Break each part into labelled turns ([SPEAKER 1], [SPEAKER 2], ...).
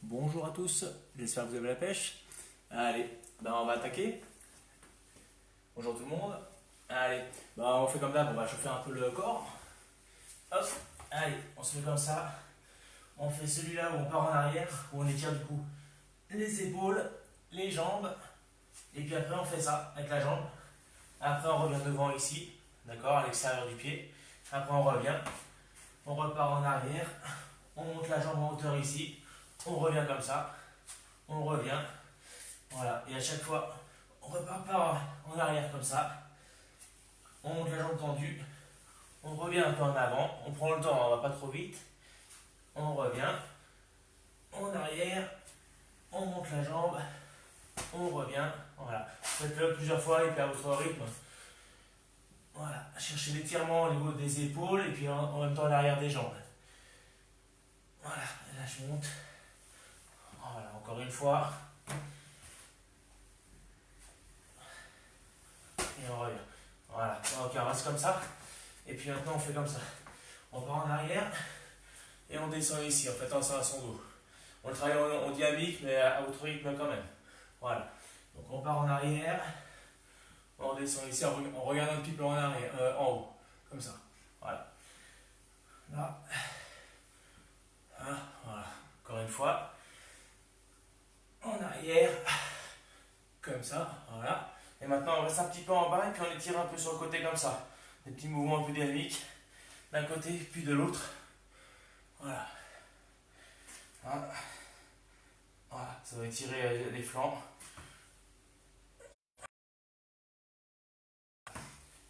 [SPEAKER 1] Bonjour à tous, j'espère que vous avez la pêche. Allez, on va attaquer. Bonjour tout le monde. Allez, on fait comme d'hab, on va chauffer un peu le corps. Hop, allez, on se met comme ça. On fait celui-là où on part en arrière, où on étire du coup les épaules, les jambes. Et puis après on fait ça avec la jambe. Après on revient devant ici, d'accord, à l'extérieur du pied. Après on revient, on repart en arrière. On monte la jambe en hauteur ici. On revient comme ça. On revient. Voilà, et à chaque fois, on repart par en arrière comme ça. On monte la jambe tendue. On revient un peu en avant. On prend le temps, on va pas trop vite. On revient. En arrière. On monte la jambe. On revient. Voilà. Faites-le plusieurs fois et puis à votre rythme. Voilà. Cherchez l'étirement au niveau des épaules et puis en même temps à l'arrière des jambes. Voilà. Et là, je monte. Voilà, encore une fois. Et on revient. Voilà. Ok, on reste comme ça. Et puis maintenant, on fait comme ça. On part en arrière et on descend ici en fait en son dos. On le travaille en dynamique, mais à votre rythme quand même. Voilà. Donc on part en arrière, on descend ici, on regarde un petit peu en arrière, en haut, comme ça. Voilà. Là. Voilà. Encore une fois. En arrière, comme ça. Voilà. Et maintenant on reste un petit peu en bas et puis on étire un peu sur le côté comme ça. Des petits mouvements un peu dynamiques, d'un côté puis de l'autre. Voilà. Voilà. Voilà, ça va étirer les flancs.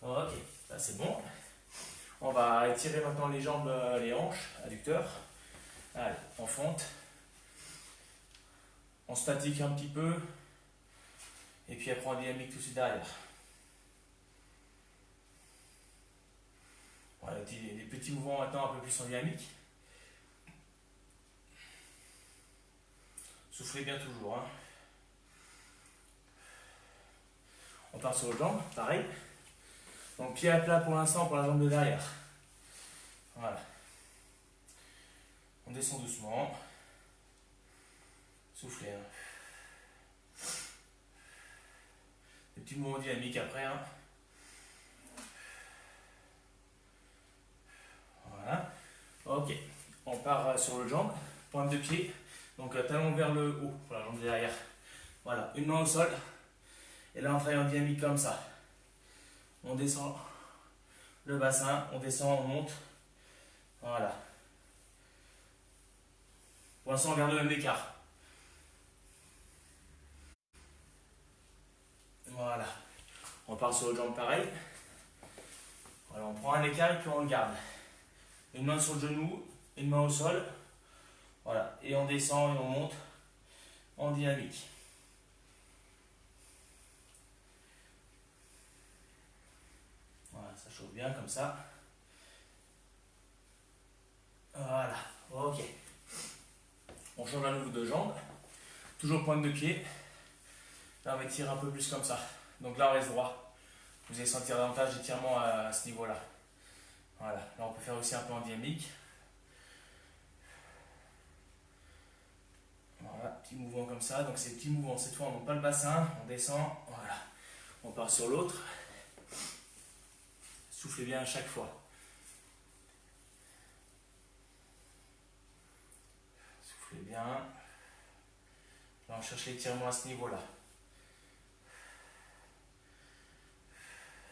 [SPEAKER 1] Ok, ça c'est bon. On va étirer maintenant les jambes, les hanches, adducteurs. Allez, on fonte. On statique un petit peu. Et puis après on dynamique tout de suite derrière. Voilà, des petits mouvements maintenant un peu plus en dynamique. Soufflez bien toujours. Hein. On part sur les jambes, pareil. Donc pied à plat pour l'instant pour la jambe de derrière. Voilà. On descend doucement. Soufflez. Hein. Des petits mouvements dynamiques après. Hein. Voilà. Ok. On part sur le jambe. Pointe de pied. Donc talon vers le haut pour la jambe de derrière. Voilà. Une main au sol. Et là on travaille en dynamique comme ça. On descend le bassin. On descend, on monte. Voilà. Pour l'instant on garde le même écart. Voilà. On part sur le jambe pareil. Voilà, on prend un écart et puis on le garde. Une main sur le genou, une main au sol. Voilà. Et on descend et on monte en dynamique. Voilà, ça chauffe bien comme ça. Voilà. Ok. On change à nouveau de jambe. Toujours pointe de pied. Là, on va étirer un peu plus comme ça. Donc là, on reste droit. Vous allez sentir davantage d'étirement à ce niveau-là. Voilà. Là, on peut faire aussi un peu en dynamique. Voilà, petit mouvement comme ça. Donc, ces petits mouvements, cette fois, on monte pas le bassin. On descend. Voilà. On part sur l'autre. Soufflez bien à chaque fois. Soufflez bien. Là, on cherche l'étirement à ce niveau-là.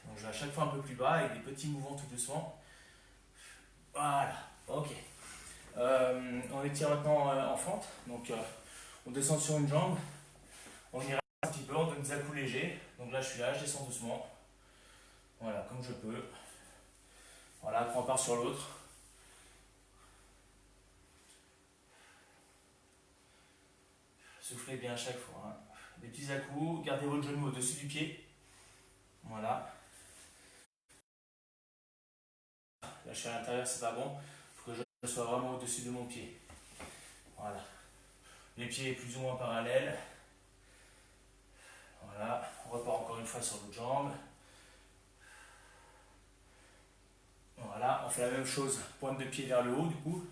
[SPEAKER 1] Donc je vais à chaque fois un peu plus bas avec des petits mouvements tout doucement. Voilà, ok. On étire maintenant en fente. Donc on descend sur une jambe. On ira un petit peu, on donne des à-coups légers. Donc là je suis là, je descends doucement. Voilà, comme je peux. Voilà, après on part sur l'autre. Soufflez bien à chaque fois. Hein. Des petits à-coups, gardez votre genou au-dessus du pied. Voilà. Là je suis à l'intérieur, c'est pas bon. Il faut que je sois vraiment au-dessus de mon pied. Voilà. Les pieds plus ou moins parallèles. Voilà. On repart encore une fois sur l'autre jambe. Voilà. On fait la même chose. Pointe de pied vers le haut du coup.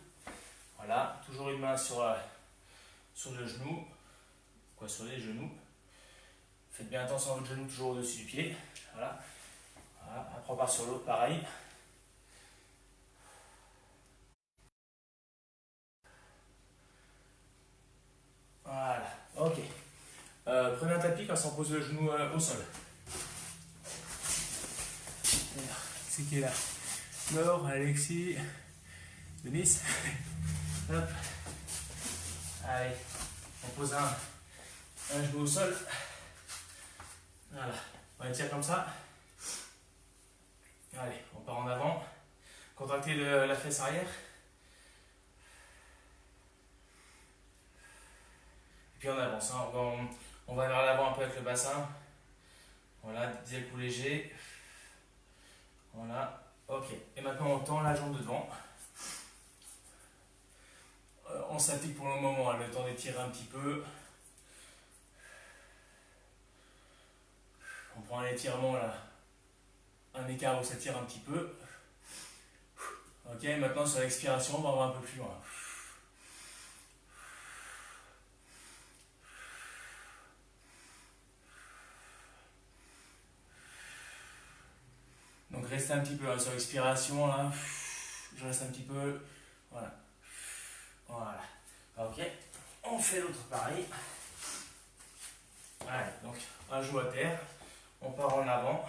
[SPEAKER 1] Voilà. Toujours une main sur sur le genou, quoi, sur les genoux. Faites bien attention à votre genou toujours au-dessus du pied. Voilà. Voilà. Après on part sur l'autre, pareil. Voilà, ok. Prenez un tapis quand on pose le genou au sol. C'est qui est là? Laure, Alexis, Denis. Hop. Allez, on pose un genou au sol. Voilà, on étire comme ça. Allez, on part en avant. Contractez la fesse arrière. Et puis on avance. Hein. On va vers l'avant un peu avec le bassin. Voilà, des coups légers. Voilà, ok. Et maintenant on tend la jambe de devant. On s'applique pour le moment, hein, le temps d'étirer un petit peu. On prend un étirement là, un écart où ça tire un petit peu. Ok, maintenant sur l'expiration, on va un peu plus loin. Donc restez un petit peu hein, sur l'expiration là. Je reste un petit peu. Voilà. Voilà. Ok. On fait l'autre pareil. Allez, donc un genou à terre. On part en avant.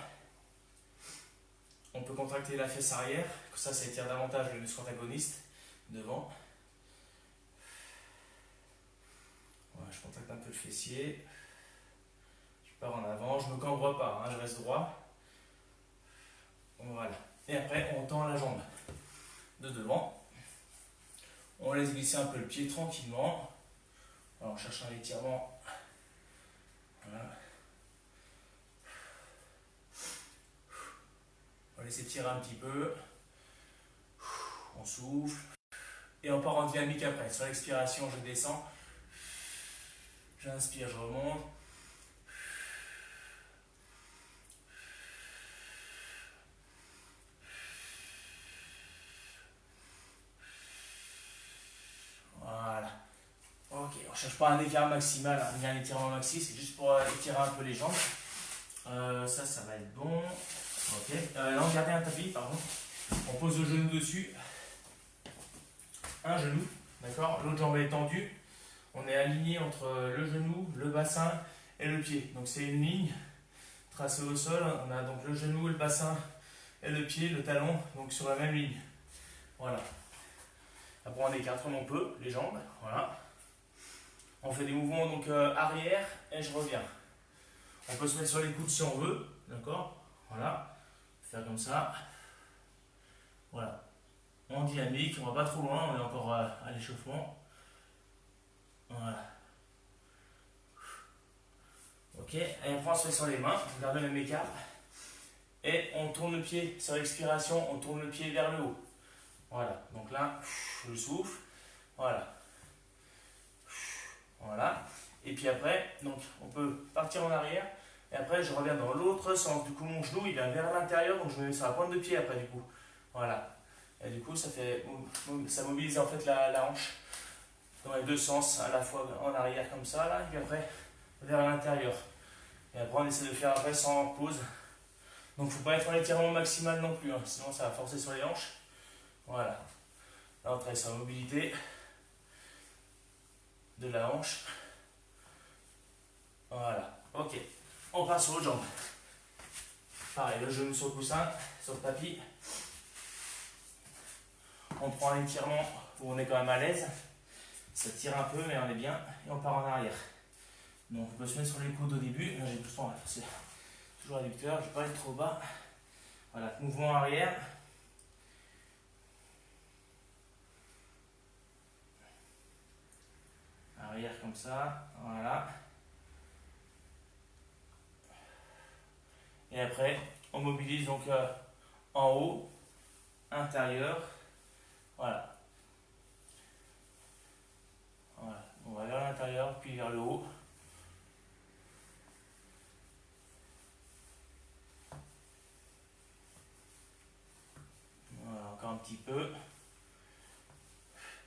[SPEAKER 1] On peut contracter la fesse arrière. Ça étire davantage le muscle antagoniste devant. Voilà, je contracte un peu le fessier. Je pars en avant. Je ne me cambre pas. Hein, je reste droit. Voilà. Et après, on tend la jambe de devant. On laisse glisser un peu le pied tranquillement. Alors, on cherche un étirement. Voilà. On va laisser tirer un petit peu. On souffle. Et on part en dynamique après. Sur l'expiration, je descends. J'inspire, je remonte. Voilà. Ok, on ne cherche pas un écart maximal, un étirement maxi, c'est juste pour étirer un peu les jambes. Ça va être bon. Ok. Là, on garde un tapis, pardon. On pose le genou dessus. Un genou, d'accord. L'autre jambe est tendue. On est aligné entre le genou, le bassin et le pied. Donc c'est une ligne tracée au sol. On a donc le genou, le bassin et le pied, le talon, donc sur la même ligne. Voilà. Après on écarte comme on peut les jambes. Voilà. On fait des mouvements donc arrière et je reviens. On peut se mettre sur les coudes si on veut, d'accord. Voilà. Faire comme ça. Voilà. En dynamique, on va pas trop loin, on est encore à l'échauffement. Voilà. Ok, et après on se met sur les mains, on garde le même écart. Et on tourne le pied sur l'expiration, on tourne le pied vers le haut. Voilà, donc là, je souffle. Voilà. Voilà. Et puis après, donc on peut partir en arrière. Et après, je reviens dans l'autre sens. Du coup, mon genou, il vient vers l'intérieur, donc je me mets sur la pointe de pied après, du coup. Voilà. Et du coup, ça mobilise en fait la hanche dans les deux sens, à la fois en arrière comme ça, là, et puis après vers l'intérieur. Et après, on essaie de faire après sans pause. Donc, il ne faut pas être en étirement maximal non plus, hein, sinon ça va forcer sur les hanches. Voilà. Là, on travaille sur la mobilité de la hanche. Voilà. Ok. On passe sur l'autre jambe. Pareil, le genou sur le coussin, sur le tapis. On prend un étirement où on est quand même à l'aise. Ça tire un peu, mais on est bien. Et on part en arrière. Donc, on peut se mettre sur les coudes au début. Là, j'ai tout le temps, c'est toujours réducteur. Je ne vais pas aller trop bas. Voilà, mouvement arrière. Arrière comme ça. Voilà. Et après, on mobilise donc en haut, intérieur. Voilà. Voilà. On va vers l'intérieur, puis vers le haut. Voilà, encore un petit peu.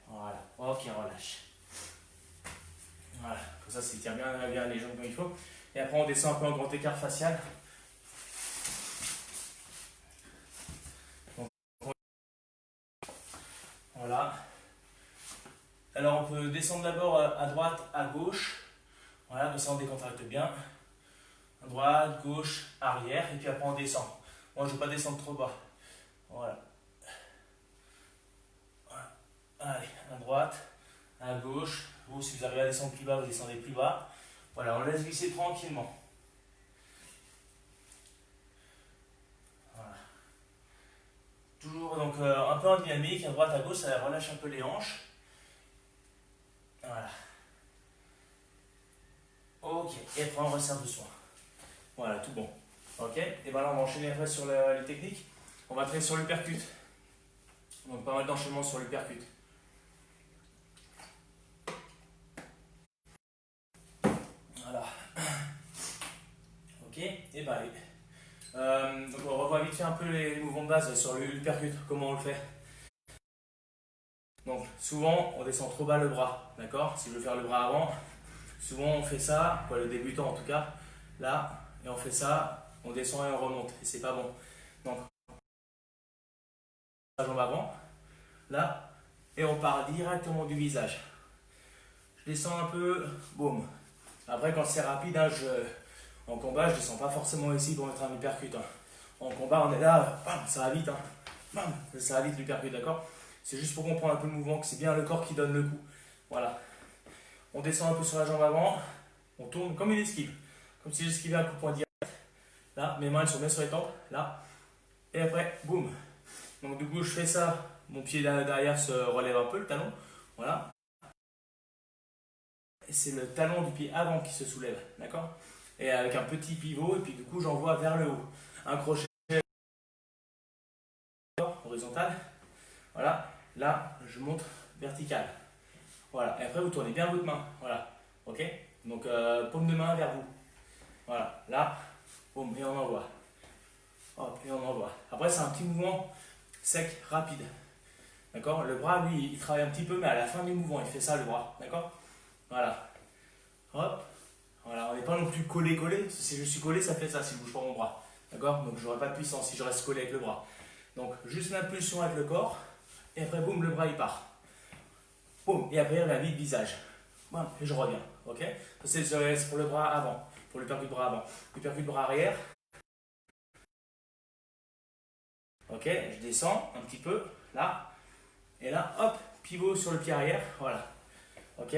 [SPEAKER 1] Voilà. Ok, relâche. ça s'étire bien les jambes comme il faut. Et après, on descend un peu en grand écart facial. Donc, voilà. Alors, on peut descendre d'abord à droite, à gauche. Voilà, comme ça, on décontracte bien. À droite, gauche, arrière. Et puis après, on descend. Moi, je ne veux pas descendre trop bas. Voilà. Allez, à droite, à gauche. Vous, si vous arrivez à descendre plus bas, vous descendez plus bas. Voilà, on laisse glisser tranquillement. Voilà. Toujours donc un peu en dynamique, à droite, à gauche, ça relâche un peu les hanches. Voilà. Ok, et après on resserre doucement. Voilà, tout bon. Ok, et bien là on va enchaîner après sur les techniques. On va travailler sur le percute. Donc pas mal d'enchaînements sur le percute. Voilà. Ok, et ben allez. Donc on revoit vite fait un peu les mouvements de base sur le percute, comment on le fait. Donc souvent on descend trop bas le bras, d'accord? Si je veux faire le bras avant, souvent on fait ça, le débutant en tout cas, là, et on fait ça, on descend et on remonte, et c'est pas bon. Donc la jambe avant, là, et on part directement du visage. Je descends un peu, boum. Après quand c'est rapide, hein, en combat je descends pas forcément ici pour mettre un uppercut. Hein. En combat on est là, bam, ça va vite, hein. Bam, ça va vite l'uppercut, d'accord? C'est juste pour comprendre un peu le mouvement, que c'est bien le corps qui donne le coup. Voilà. On descend un peu sur la jambe avant, on tourne comme une esquive. Comme si j'esquivais un coup de poing direct. Là, mes mains elles sont bien sur les tempes, là. Et après, boum. Donc du coup, je fais ça. Mon pied derrière se relève un peu, le talon. Voilà. Et c'est le talon du pied avant qui se soulève, d'accord? Et avec un petit pivot, et puis du coup, j'envoie vers le haut. Un crochet horizontal. Voilà. Là, je monte vertical. Voilà. Et après, vous tournez bien votre main. Voilà. Ok? Donc, paume de main vers vous. Voilà. Là, boum, et on envoie. Hop, et on envoie. Après, c'est un petit mouvement sec, rapide. D'accord? Le bras, lui, il travaille un petit peu, mais à la fin du mouvement, il fait ça, le bras. D'accord? Voilà. Hop. Voilà, on n'est pas non plus collé. Si je suis collé, ça fait ça si je bouge pas mon bras. D'accord? Donc, je n'aurai pas de puissance si je reste collé avec le bras. Donc, juste l'impulsion avec le corps. Et après, boum, le bras, il part. Boum. Et après, il revient vite, visage. Boum, et je reviens. Ok? Ça, c'est pour le bras avant. Pour le percute bras avant. Le percute bras arrière. Ok, je descends un petit peu, là, et là, hop, pivot sur le pied arrière, voilà. Ok,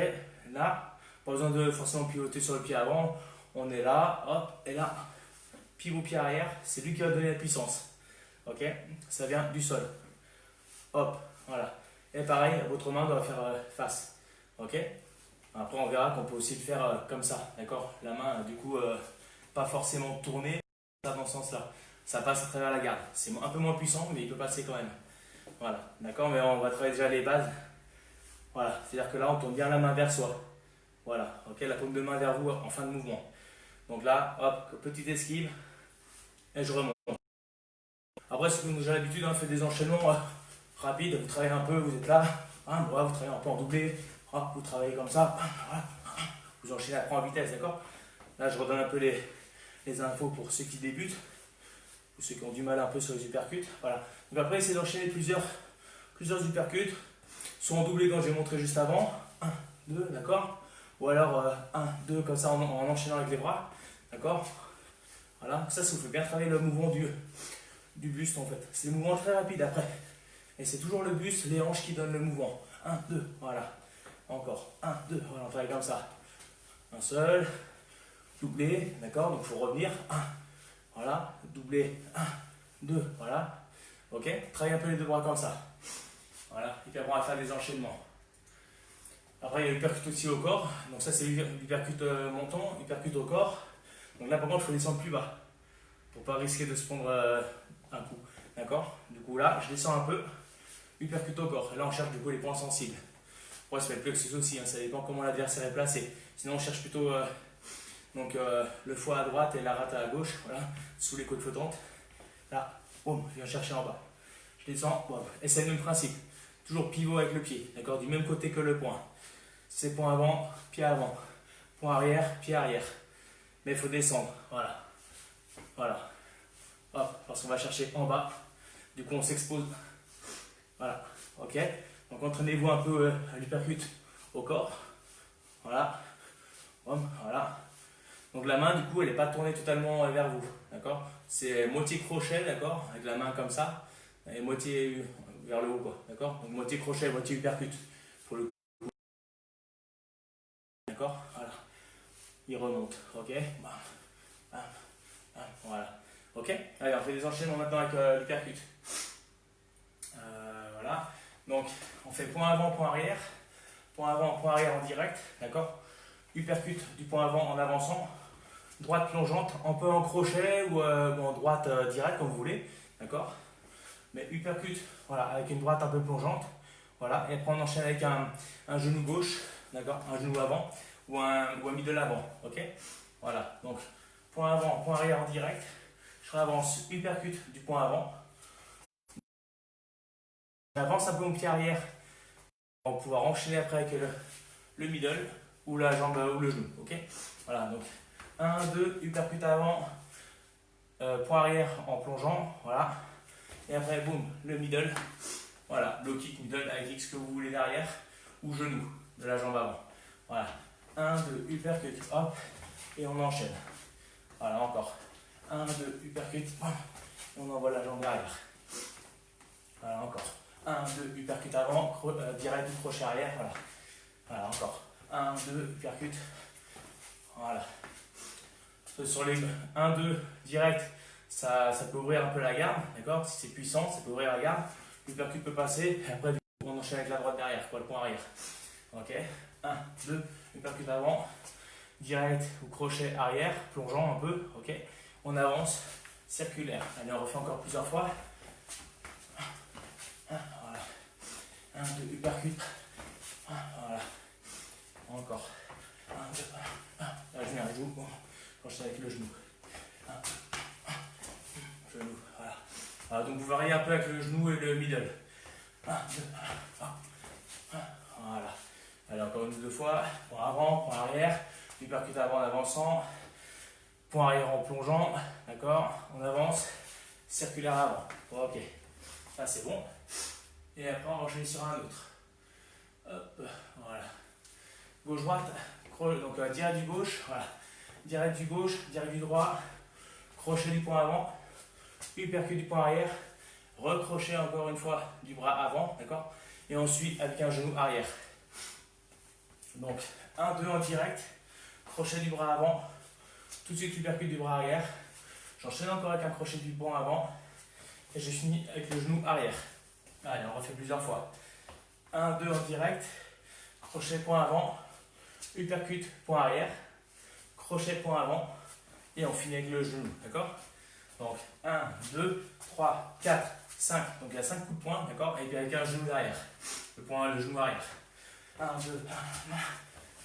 [SPEAKER 1] là, pas besoin de forcément pivoter sur le pied avant, on est là, hop, et là, pivot pied arrière, c'est lui qui va donner la puissance. Ok, ça vient du sol. Hop, voilà. Et pareil, votre main doit faire face. Ok, après on verra qu'on peut aussi le faire comme ça, d'accord? La main, du coup, pas forcément tournée, dans ce sens-là. Ça passe à travers la garde. C'est un peu moins puissant, mais il peut passer quand même. Voilà, d'accord, mais on va travailler déjà les bases. Voilà, c'est-à-dire que là, on tourne bien la main vers soi. Voilà, ok, la paume de main vers vous en fin de mouvement. Donc là, hop, petite esquive, et je remonte. Après, si vous avez l'habitude, faites des enchaînements rapides, vous travaillez un peu, vous êtes là, vous travaillez un peu en doublé, vous travaillez comme ça, vous enchaînez après en vitesse, d'accord? Là, je redonne un peu les infos pour ceux qui débutent. Ou ceux qui ont du mal un peu sur les uppercuts. Voilà. Donc après, essayez d'enchaîner plusieurs uppercuts, soit en doublé comme j'ai montré juste avant, 1, 2, d'accord? Ou alors 1, 2, comme ça en enchaînant avec les bras, d'accord? Voilà, ça vous fait bien travailler le mouvement du buste en fait. C'est des mouvements très rapides après. Et c'est toujours le buste, les hanches qui donnent le mouvement. 1, 2, voilà. Encore, 1, 2, voilà, on travaille comme ça. Un seul, doublé, d'accord? Donc il faut revenir, 1. Voilà, doubler, 1, 2, voilà. Ok, travaillez un peu les deux bras comme ça. Voilà, et puis après on va faire des enchaînements. Après il y a l'uppercut aussi au corps. Donc ça c'est l'uppercut menton, l'uppercut au corps. Donc là par contre il faut descendre plus bas. Pour pas risquer de se prendre un coup. D'accord? Du coup là je descends un peu. Uppercut au corps. Et là on cherche du coup les points sensibles. Après ça peut être plexus aussi, ça dépend comment l'adversaire est placé. Sinon on cherche plutôt le foie à droite et la rate à gauche, voilà, sous les côtes flottantes. Là, boum, je viens chercher en bas. Je descends, boum. Et c'est le même principe. Toujours pivot avec le pied, d'accord, du même côté que le poing. C'est point avant, point arrière, pied arrière. Mais il faut descendre, voilà. Voilà. Hop, parce qu'on va chercher en bas. Du coup, on s'expose. Voilà, ok. Donc, entraînez-vous un peu à l'uppercut au corps. Voilà. Hop, voilà. Donc, la main, du coup, elle n'est pas tournée totalement vers vous. D'accord? C'est moitié crochet, d'accord? Avec la main comme ça. Et moitié vers le haut, quoi. D'accord? Donc, moitié crochet, moitié uppercut. Pour le coup. D'accord? Voilà. Il remonte, ok? Bam, bam, bam, voilà. Ok? Allez, on fait des enchaînements maintenant avec l'uppercut. Voilà. Donc, on fait point avant, point arrière. Point avant, point arrière en direct. D'accord? Uppercut du point avant en avançant. Droite plongeante, un peu en crochet ou en droite directe, comme vous voulez. D'accord? Mais uppercut, voilà, avec une droite un peu plongeante. Voilà. Et après, on enchaîne avec un genou gauche. D'accord? Un genou avant ou un middle avant. Ok? Voilà. Donc, point avant, point arrière en direct. Je réavance, uppercut du point avant. J'avance un peu mon pied arrière pour pouvoir enchaîner après avec le middle ou la jambe ou le genou. Ok? Voilà, donc 1, 2, uppercut avant, point arrière en plongeant. Voilà. Et après, boum, le middle. Voilà, low kick, middle avec ce que vous voulez derrière ou genou de la jambe avant. Voilà. 1, 2, uppercut, hop, et on enchaîne. Voilà, encore. 1, 2, uppercut, hop, et on envoie la jambe derrière. Voilà, encore. 1, 2, uppercut avant, direct du crochet arrière, voilà. Voilà, encore. 1, 2, uppercut. Voilà. Sur les 1, 2, direct, ça peut ouvrir un peu la garde, d'accord? Si c'est puissant, ça peut ouvrir la garde. L'uppercut peut passer, et après, on enchaîne avec la droite derrière, quoi, le point arrière. Ok? 1, 2, uppercut avant, direct ou crochet arrière, plongeant un peu, ok? On avance, circulaire. Allez, on refait encore plusieurs fois. Voilà. 1, 2, uppercut. Voilà. Encore. 1, 2, 1. Là, je mets un genou. Bon. J'enchaîne avec le genou. 1, 2, 1. Genou. Voilà. Voilà. Donc, vous variez un peu avec le genou et le middle. 1, 2, 1. Voilà. Allez, encore une ou deux fois. Point avant, point arrière. Uppercut avant en avançant. Point arrière en plongeant. D'accord? On avance. Circulaire avant. Ok. Ça, c'est bon. Et après, on va enchaîner sur un autre. Hop, voilà. Gauche-droite, donc direct du gauche, voilà. Direct du gauche, direct du droit, crochet du point avant, uppercut du point arrière, recrochet encore une fois du bras avant, d'accord? Et ensuite avec un genou arrière. Donc 1, 2 en direct, crochet du bras avant, tout de suite uppercut du bras arrière. J'enchaîne encore avec un crochet du point avant et je finis avec le genou arrière. Allez, on refait plusieurs fois. 1, 2 en direct, crochet point avant, uppercut point arrière, crochet point avant, et on finit avec le genou, d'accord? Donc 1, 2, 3, 4, 5, donc il y a 5 coups de poing, d'accord? Et puis avec un genou derrière, le genou arrière. 1, 2,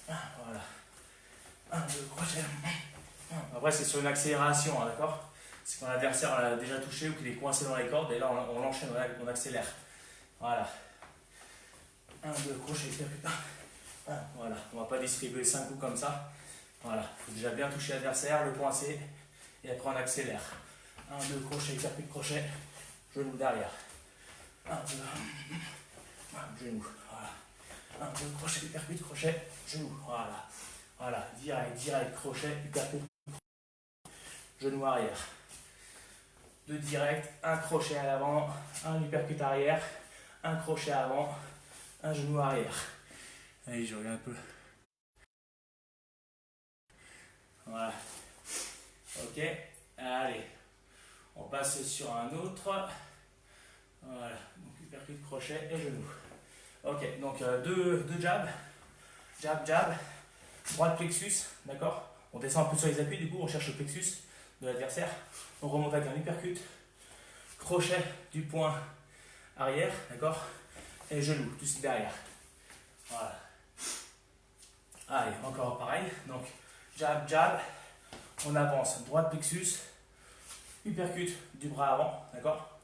[SPEAKER 1] 1, voilà. 1, 2, crochet. Après c'est sur une accélération, hein, d'accord? C'est quand l'adversaire l'a déjà touché ou qu'il est coincé dans les cordes, et là on l'enchaîne, on accélère. Voilà. 1, 2, crochet, voilà, on ne va pas distribuer 5 coups comme ça. Voilà, il faut déjà bien toucher l'adversaire, le coincer, et après on accélère. 1, 2, crochet, uppercut, crochet, genou derrière. 1, 2, genou, voilà. 1, 2, crochet, uppercut, crochet, genou, voilà. Voilà, direct, crochet, uppercut, genou arrière. 2 direct, un crochet à l'avant, un uppercut arrière, un crochet avant, un genou arrière. Allez, je regarde un peu. Voilà. Ok. Allez. On passe sur un autre. Voilà. Donc, uppercut, crochet et genou. Ok. Donc, deux jabs. Jab. Droite plexus. D'accord? On descend un peu sur les appuis. Du coup, on cherche le plexus de l'adversaire. On remonte avec un uppercut. Crochet du point arrière. D'accord? Et genou. Tout de suite derrière. Voilà. Allez, encore pareil. Donc, jab, on avance, droite plexus, uppercut du bras avant, d'accord?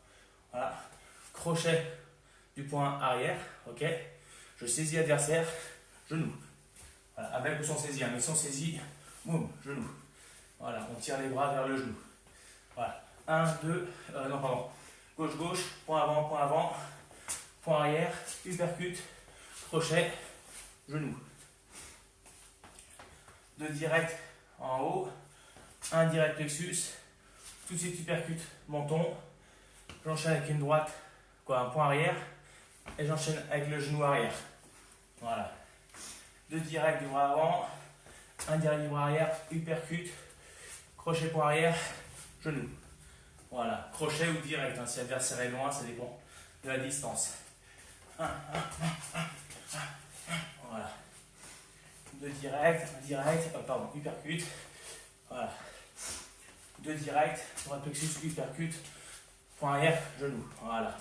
[SPEAKER 1] Voilà, crochet du point arrière, ok? Je saisis l'adversaire, genou, Voilà, avec ou sans saisie, mais sans saisie, boum, genou. Voilà, on tire les bras vers le genou. Voilà, 1, 2, non pardon, gauche, point avant, point arrière, uppercut, crochet, genou. 2 directs en haut, 1 direct plexus, tout de suite uppercut, menton, j'enchaîne avec une droite, un point arrière, et j'enchaîne avec le genou arrière. Voilà. 2 directs du bras avant, 1 direct du bras arrière, uppercut, crochet point arrière, genou. Voilà, crochet ou direct, si l'adversaire est loin, ça dépend de la distance. Voilà. 2 directs, pardon, uppercut. Voilà. 2 directs, droite plexus, uppercut, point arrière, genou. Voilà.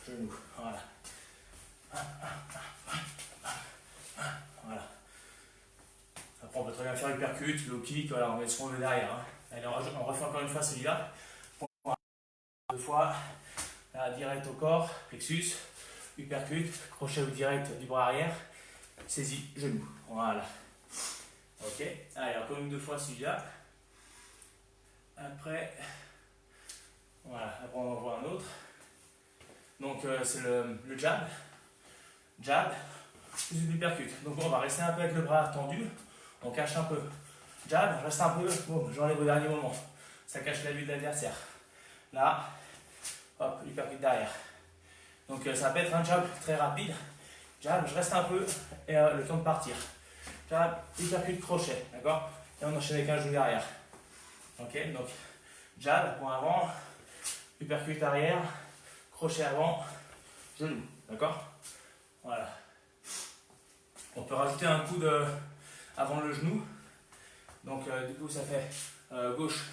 [SPEAKER 1] Genou. Voilà. Voilà. Après, on peut très bien faire uppercut, low kick, voilà, on met ce qu'on veut derrière. Allez, on refait encore une fois celui-là. 2 fois. Là, direct au corps, plexus, uppercut, crochet ou direct du bras arrière, saisie, genou. Voilà. Ok. Allez, encore 2 fois celui-là. Après, voilà, après on en voit un autre. Donc c'est le jab. Jab, plus l'uppercut. Donc on va rester un peu avec le bras tendu. On cache un peu. Jab, reste un peu. Bon, j'enlève au dernier moment. Ça cache la vue de l'adversaire. Là, hop, l'uppercut derrière. Donc ça peut être un jab très rapide. Jab, je reste un peu et le temps de partir. Jab, uppercut, crochet, d'accord? Et on enchaîne avec un genou derrière. Ok, donc jab, point avant, uppercut arrière, crochet avant, genou, d'accord? Voilà. On peut rajouter un coude avant le genou. Donc du coup ça fait gauche,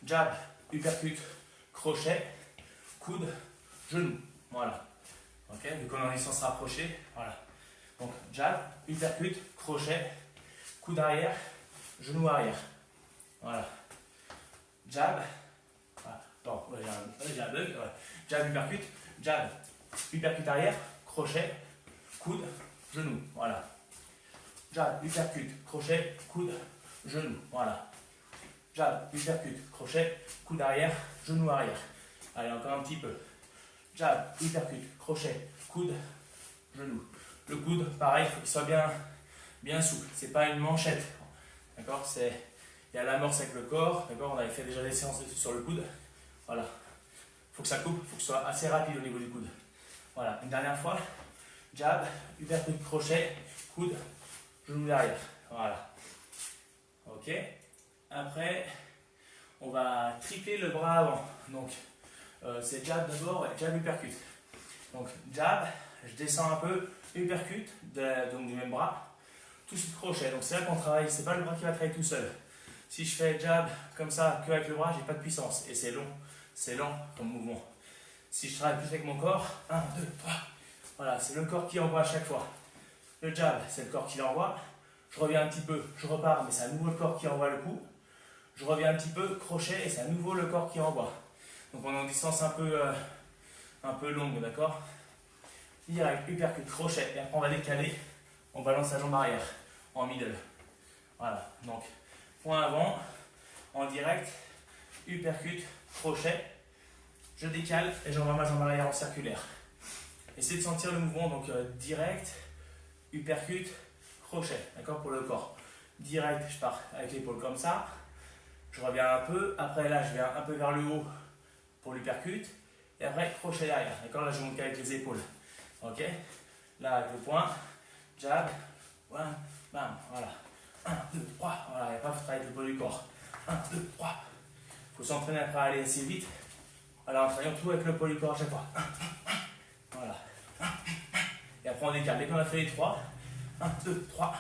[SPEAKER 1] jab, uppercut, crochet, coude, genou. Voilà. Ok, vu qu'on est en distance rapprochée, voilà. Donc jab, uppercut, crochet, coude arrière, genou arrière. Voilà. Jab, attends, j'ai un bug. Ouais. Jab, uppercut arrière, crochet, coude, genou. Voilà. Jab, uppercut, crochet, coude, genou. Voilà. Jab, uppercut, crochet, coude arrière, genou arrière. Allez, encore un petit peu. Jab, uppercut, crochet, coude, genou. Le coude, pareil, il faut qu'il soit bien souple. C'est pas une manchette. D'accord? Il y a l'amorce avec le corps. D'accord? On avait fait déjà des séances dessus sur le coude. Voilà. Il faut que ça coupe, il faut que ce soit assez rapide au niveau du coude. Voilà. Une dernière fois. Jab, uppercut, crochet, coude, genou derrière. Voilà. Ok. Après, on va tripler le bras avant. Donc, c'est jab d'abord, jab, uppercut. Donc, jab, je descends un peu, uppercut, donc du même bras, tout de suite crochet. Donc, c'est là qu'on travaille, c'est pas le bras qui va travailler tout seul. Si je fais jab comme ça, que avec le bras, j'ai pas de puissance et c'est long. C'est lent comme mouvement. Si je travaille plus avec mon corps, 1, 2, 3, voilà, c'est le corps qui envoie à chaque fois. Le jab, c'est le corps qui l'envoie. Je reviens un petit peu, je repars, mais c'est à nouveau le corps qui envoie le coup. Je reviens un petit peu, crochet, et c'est à nouveau le corps qui envoie. Donc on est en distance un peu longue, d'accord? Direct, uppercut, crochet, et après on va décaler, on balance la jambe arrière, en middle. Voilà, donc point avant, en direct, uppercut, crochet, je décale et j'envoie ma jambe arrière en circulaire. Essayez de sentir le mouvement, donc direct, uppercut, crochet, d'accord, pour le corps. Direct, je pars avec l'épaule comme ça, je reviens un peu, après là je viens un peu vers le haut pour l'uppercut, et après crochet derrière, d'accord, là je monte avec les épaules, ok, là avec le poing, jab, bam, bam, voilà, 1, 2, 3, voilà, il n'y a pas de travail avec le poids du corps, 1, 2, 3, il faut s'entraîner après à aller assez vite, voilà, en travaillant tout avec le poids du corps à chaque fois, voilà, et après on décale, dès qu'on a fait les 3, 1, 2, 3,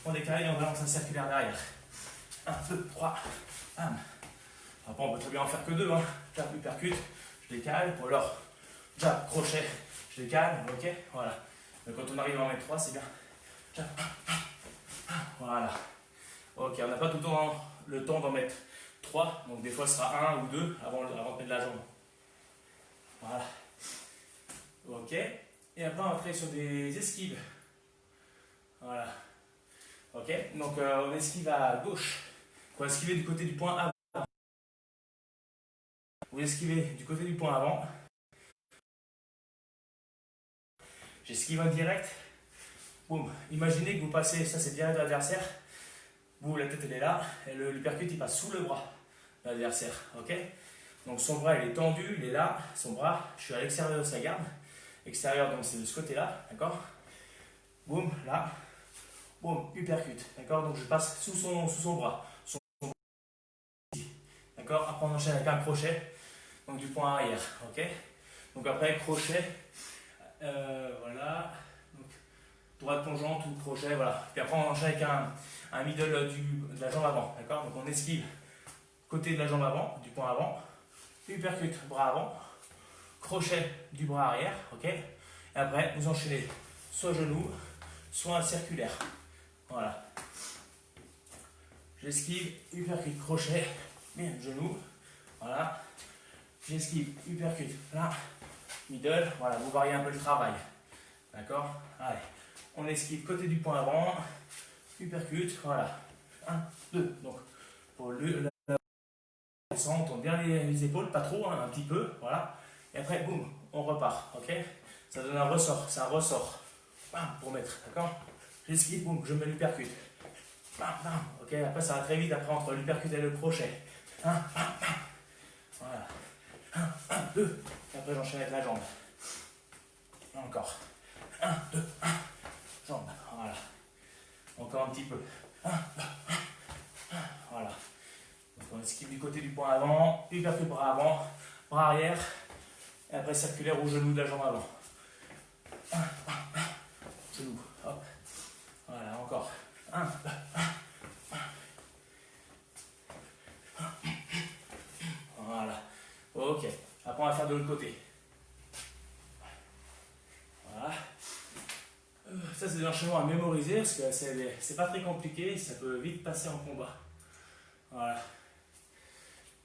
[SPEAKER 1] on décale et on balance un circulaire derrière, 1, 2, 3, bam. Après on peut très bien en faire que 2, hein. Jab, uppercut, je décale, ou alors jab, crochet, je décale, ok, voilà. Mais quand on arrive à en mettre 3, c'est bien. Jab, voilà. Ok, on n'a pas tout le temps d'en mettre 3, donc des fois ce sera 1 ou 2 avant de mettre la jambe. Voilà. Ok, Et après, on va travailler sur des esquives. Voilà. Ok, donc on esquive à gauche. Pour esquiver du côté du point avant. Vous esquivez du côté du point avant. J'esquive en direct. Boum. Imaginez que vous passez, ça c'est direct de l'adversaire. Vous, la tête elle est là. Et l'uppercut il passe sous le bras de l'adversaire. Ok. Donc son bras il est tendu, il est là. Son bras, je suis à l'extérieur de sa garde. Extérieur, donc c'est de ce côté-là. D'accord. Boum, là. Boum, uppercut. D'accord. Donc je passe sous son bras. D'accord. Après on enchaîne avec un crochet. Donc du point arrière. Ok. Donc après crochet. Voilà. Donc, droite plongeante ou crochet. Voilà. Puis après on enchaîne avec un middle de la jambe avant. D'accord. Donc on esquive côté de la jambe avant, du point avant. Uppercut, bras avant. Crochet du bras arrière. Ok. Et après vous enchaînez soit genou, soit un circulaire. Voilà. J'esquive, uppercut, crochet, bien, genou. Voilà. J'esquive, uppercut, là, middle. Voilà, vous variez un peu le travail. D'accord. Allez. On esquive côté du point avant. Uppercut, voilà. 1, 2. Donc, pour on tourne bien les épaules, pas trop, hein, un petit peu. Voilà. Et après, boum, on repart. Ok. Ça donne un ressort. C'est un ressort. Bam, pour mettre. D'accord. J'esquive, boum, je mets l'uppercut. Bam, bam. Ok. Après, ça va très vite. Après, entre l'uppercut et le crochet. 1, bam, bam. Voilà. 1, 2. Et après, j'enchaîne avec la jambe. Encore. 1, 2, 1. Jambe. Voilà. Encore un petit peu. 1, 2, 1. Voilà. Donc, on esquive du côté du point avant. Uppercut, bras avant. Bras arrière. Et après, circulaire au genou de la jambe avant. 1, 2, 1. Genou. Hop. Voilà, encore. 1, 2, 1. Voilà. Ok. Après, on va faire de l'autre côté. Voilà. Ça, c'est des enchaînements à mémoriser parce que c'est pas très compliqué. Ça peut vite passer en combat. Voilà.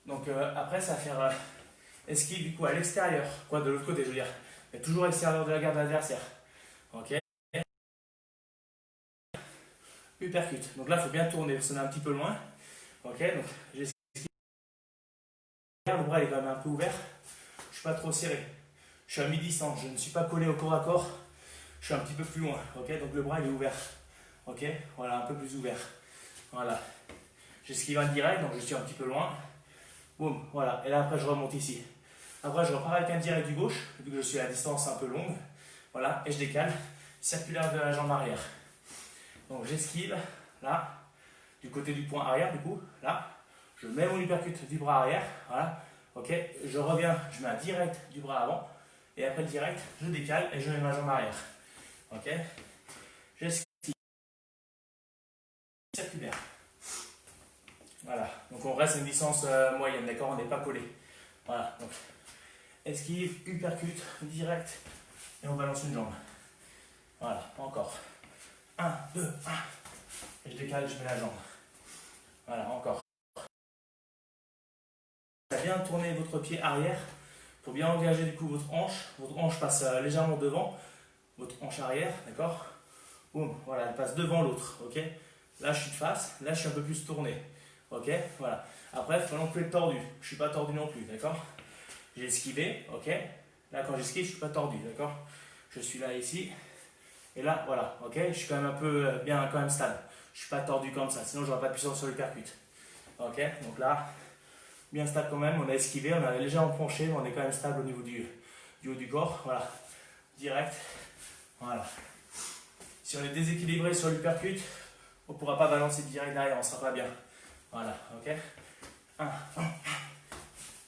[SPEAKER 1] Donc, après, ça va faire esquive du coup à l'extérieur. Quoi, de l'autre côté, je veux dire. Mais toujours à l'extérieur de la garde de l'adversaire. Ok. Uppercut. Donc là, il faut bien tourner. On est un petit peu loin. Ok. Donc, j'esquive. Le bras est quand même un peu ouvert. Je ne suis pas trop serré. Je suis à mi-distance. Je ne suis pas collé au corps à corps. Je suis un petit peu plus loin. Ok. Donc le bras il est ouvert. Ok. Voilà, un peu plus ouvert. Voilà. J'esquive en direct, donc je suis un petit peu loin. Boum. Voilà. Et là après je remonte ici. Après je repars avec un direct du gauche, vu que je suis à la distance un peu longue. Voilà. Et je décale. Circulaire de la jambe arrière. Donc j'esquive. Là. Du côté du point arrière, du coup. Là. Je mets mon uppercut du bras arrière, voilà, ok, je reviens, je mets un direct du bras avant, et après le direct, je décale et je mets ma jambe arrière, ok, j'esquive, circulaire, voilà, donc on reste à une distance moyenne, d'accord, on n'est pas collé, voilà, donc esquive, uppercut, direct, et on balance une jambe, voilà, encore, 1, 2, 1, et je décale, je mets la jambe, voilà, encore. Bien tourner votre pied arrière pour bien engager du coup votre hanche passe légèrement devant, votre hanche arrière, d'accord. Boum, voilà, elle passe devant l'autre, ok. Là je suis de face, là je suis un peu plus tourné, ok, voilà. Après, il faut non plus être tordu, je suis pas tordu non plus, d'accord. J'ai esquivé, ok. Là quand j'esquive, je suis pas tordu, d'accord. Je suis là ici, et là, voilà, ok. Je suis quand même un peu bien, quand même stable. Je suis pas tordu comme ça, sinon j'aurais pas de puissance sur le percute, ok. Donc là. Bien stable quand même, on a esquivé, on a légèrement penché, mais on est quand même stable au niveau du haut du corps. Voilà, direct. Voilà. Si on est déséquilibré sur l'uppercut, on ne pourra pas balancer direct derrière, on ne sera pas bien. Voilà, ok. 1, 1.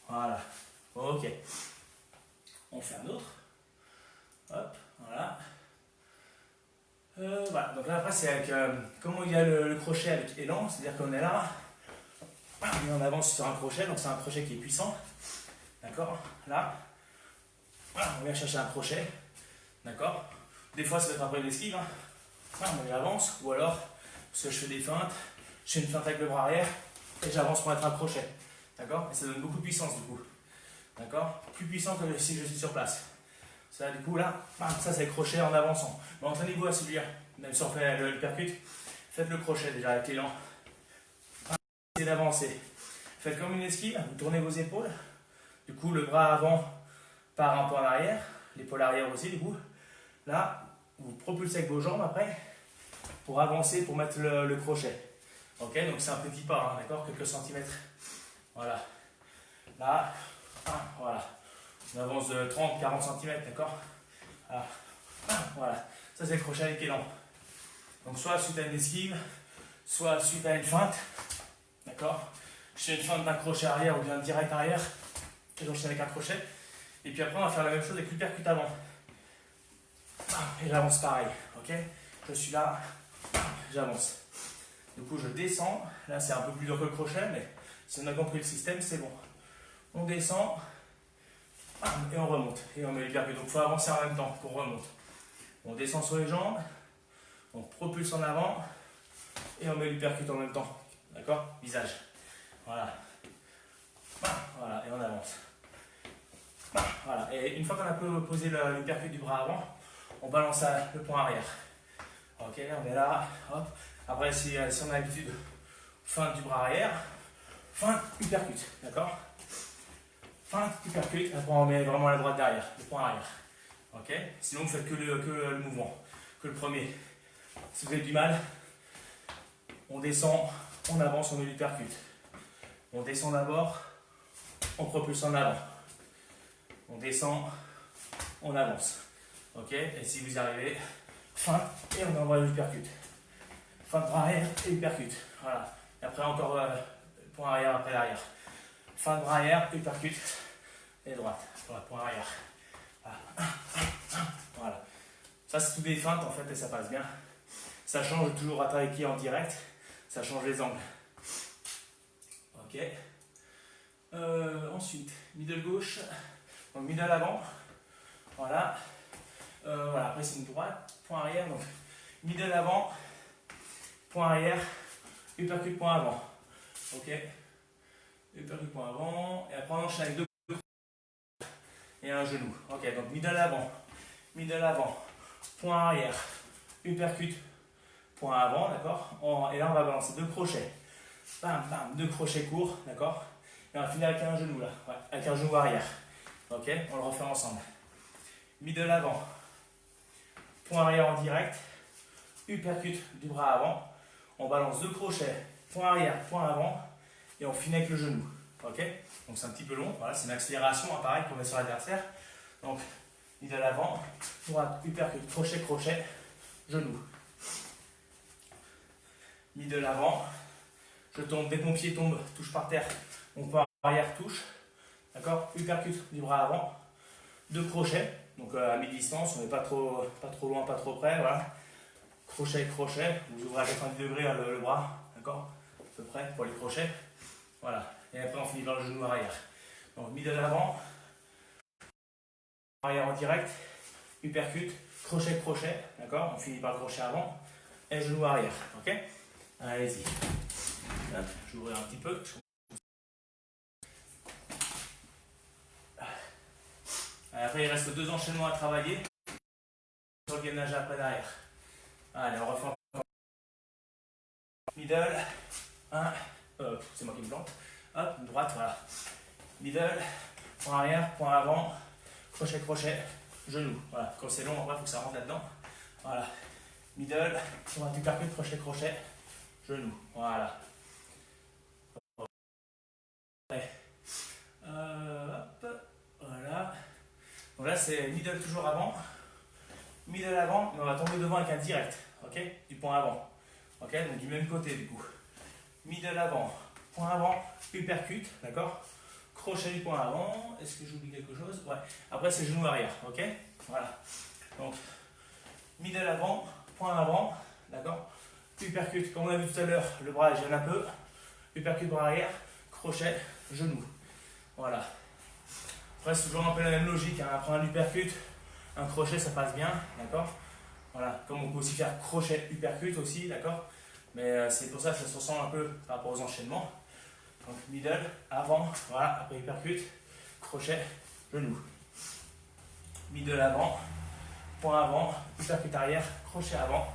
[SPEAKER 1] Voilà, ok. On fait un autre. Hop, voilà. Voilà, donc là après c'est avec, comment il y a le crochet avec élan, c'est-à-dire qu'on est là. Et on avance sur un crochet, donc c'est un crochet qui est puissant. D'accord. Là, voilà, on vient chercher un crochet. D'accord. Des fois, ça va être après l'esquive. Hein. Voilà, j'avance, ou alors, parce que je fais des feintes, je fais une feinte avec le bras arrière et j'avance pour mettre un crochet. D'accord. Et ça donne beaucoup de puissance du coup. D'accord. Plus puissant que si je suis sur place. Ça, du coup, là, ça c'est le crochet en avançant. Mais entraînez-vous à celui-là. Même si on fait le percute, faites le crochet déjà avec l'élan. Essayez d'avancer. Faites comme une esquive, vous tournez vos épaules. Du coup, le bras avant part un peu en arrière, l'épaule arrière aussi, du coup. Là, vous propulsez avec vos jambes après pour avancer, pour mettre le crochet. Ok, donc c'est un petit pas, hein, d'accord, quelques centimètres. Voilà. Là, voilà. On avance de 30-40 cm, d'accord. Voilà. Ça, c'est le crochet avec élan. Donc, soit suite à une esquive, soit suite à une feinte. D'accord. Je fais une feinte d'un crochet arrière ou bien direct arrière. Et j'enchaîne avec un crochet. Et puis après, on va faire la même chose avec l'uppercut avant. Et j'avance pareil. Ok. Je suis là. J'avance. Du coup, je descends. Là, c'est un peu plus dur que le crochet, mais si on a compris le système, c'est bon. On descend. Et on remonte. Et on met l'uppercut. Donc, il faut avancer en même temps pour remonter. On descend sur les jambes. On propulse en avant. Et on met l'uppercut en même temps. D'accord. Visage. Voilà. Voilà. Et on avance. Voilà. Et une fois qu'on a posé l'uppercut du bras avant, on balance le point arrière. Ok, on est là. Hop. Après, si on a l'habitude, feinte du bras arrière, feinte, uppercut. D'accord. Feinte, uppercut. Après, on met vraiment la droite derrière, le point arrière. Ok. Sinon, vous faites que le mouvement, que le premier. Si vous avez du mal, on descend, on avance, on met l'uppercut. On descend d'abord, on propulse en avant. On descend, on avance. Ok. Et si vous y arrivez, feinte et on envoie l'uppercut. Feinte bras arrière et uppercut. Voilà. Et après encore point arrière après l'arrière. Feinte bras arrière, uppercut et droite. Voilà, point arrière. Voilà. Ça c'est tout des feintes en fait et ça passe bien. Ça change toujours à taille en direct. Ça change les angles. Ok. Ensuite, middle gauche. Donc middle avant. Voilà. Voilà. Après c'est une droite. Point arrière. Donc middle avant. Point arrière. Uppercut point avant. Ok. Uppercut point avant. Et après on enchaîne avec deux et un genou. Ok. Donc middle avant. Middle avant. Point arrière. Uppercut point avant. D'accord. Et là on va balancer deux crochets. Bam, bam. Deux crochets courts. D'accord. Et on va finir avec un genou là. Ouais, avec un genou arrière. Ok. On le refait ensemble. Middle avant. Point arrière en direct. Uppercut du bras avant. On balance deux crochets. Point arrière, point avant. Et on finit avec le genou. Ok. Donc c'est un petit peu long. Voilà, c'est une accélération, hein, pareil, qu'on met sur l'adversaire. Donc, middle avant. Droite, uppercut, crochet, crochet. Genou. Middle avant. Je tombe, dès que mon pied tombe, touche par terre, mon point arrière touche. D'accord. Uppercut du bras avant. Deux crochets. Donc à mi-distance, on n'est pas trop loin, pas trop près. Voilà. Crochet, crochet. Vous ouvrez à 90 degrés hein, le bras. D'accord. À peu près pour les crochets. Voilà. Et après on finit par le genou arrière. Donc middle avant. Arrière en direct. Uppercut. Crochet, crochet. D'accord. On finit par le crochet avant. Et genou arrière. Ok. Allez-y. Je vais ouvrir un petit peu. Après, il reste deux enchaînements à travailler. Sur le gainage après derrière. Allez, on refait encore. Middle. C'est moi qui me plante. Hop, droite, voilà. Middle. Point arrière, point avant. Crochet, crochet. Genou. Voilà. Quand c'est long, après, il faut que ça rentre là-dedans. Voilà. Middle. Droite, uppercut, crochet, crochet. Genou. Voilà. Hop. Voilà. Donc là, c'est middle toujours avant. Middle avant, mais on va tomber devant avec un direct. Ok. Du point avant. Ok. Donc du même côté, du coup. Middle avant. Point avant. Uppercut. D'accord. Crochet du point avant. Est-ce que j'oublie quelque chose? Ouais. Après, c'est genou arrière. Ok. Voilà. Donc, middle avant. Point avant. D'accord. Uppercut. Comme on a vu tout à l'heure, le bras gêne un peu. Uppercut bras arrière. Crochet. Genou. Voilà. Après, c'est toujours un peu la même logique. Hein. Après un uppercut, un crochet, ça passe bien. D'accord. Voilà. Comme on peut aussi faire crochet, uppercut aussi. D'accord. Mais c'est pour ça que ça se ressemble un peu par rapport aux enchaînements. Donc middle, avant, voilà. Après uppercut, crochet, genou. middle avant, point avant, uppercut arrière, crochet avant.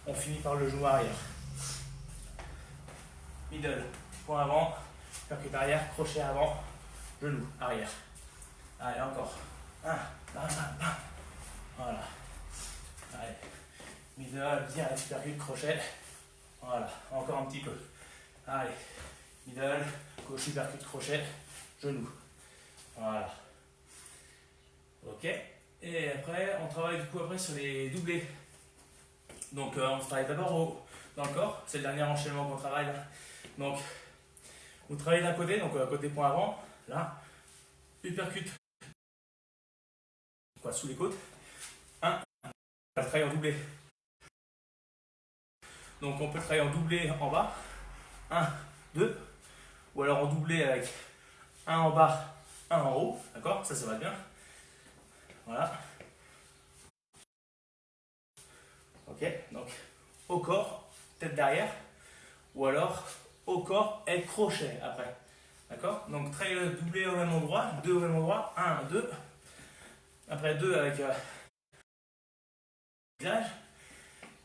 [SPEAKER 1] On finit par le genou arrière. Middle, point avant, uppercut arrière, crochet avant, genou arrière. Allez, encore. 1, bam, bam, bam. Voilà. Allez. Middle, direct, uppercut, crochet. Voilà, encore un petit peu. Allez. Middle, gauche, uppercut, crochet, genou. Voilà. Ok. Et après, on travaille du coup après sur les doublés. Donc on travaille d'abord dans le corps, c'est le dernier enchaînement qu'on travaille là. Donc vous travaillez d'un côté, donc côté point avant, là, uppercut, quoi, sous les côtes. 1, on va travailler en doublé. Donc on peut travailler en doublé en bas, 1, 2, ou alors en doublé avec 1 en bas, 1 en haut, d'accord, ça va bien. Voilà. Ok, donc au corps, tête derrière, ou alors au corps et crochet après. D'accord? Donc travailler le doublé au même endroit, 2 au même endroit, 1, 2. Après 2 avec visage.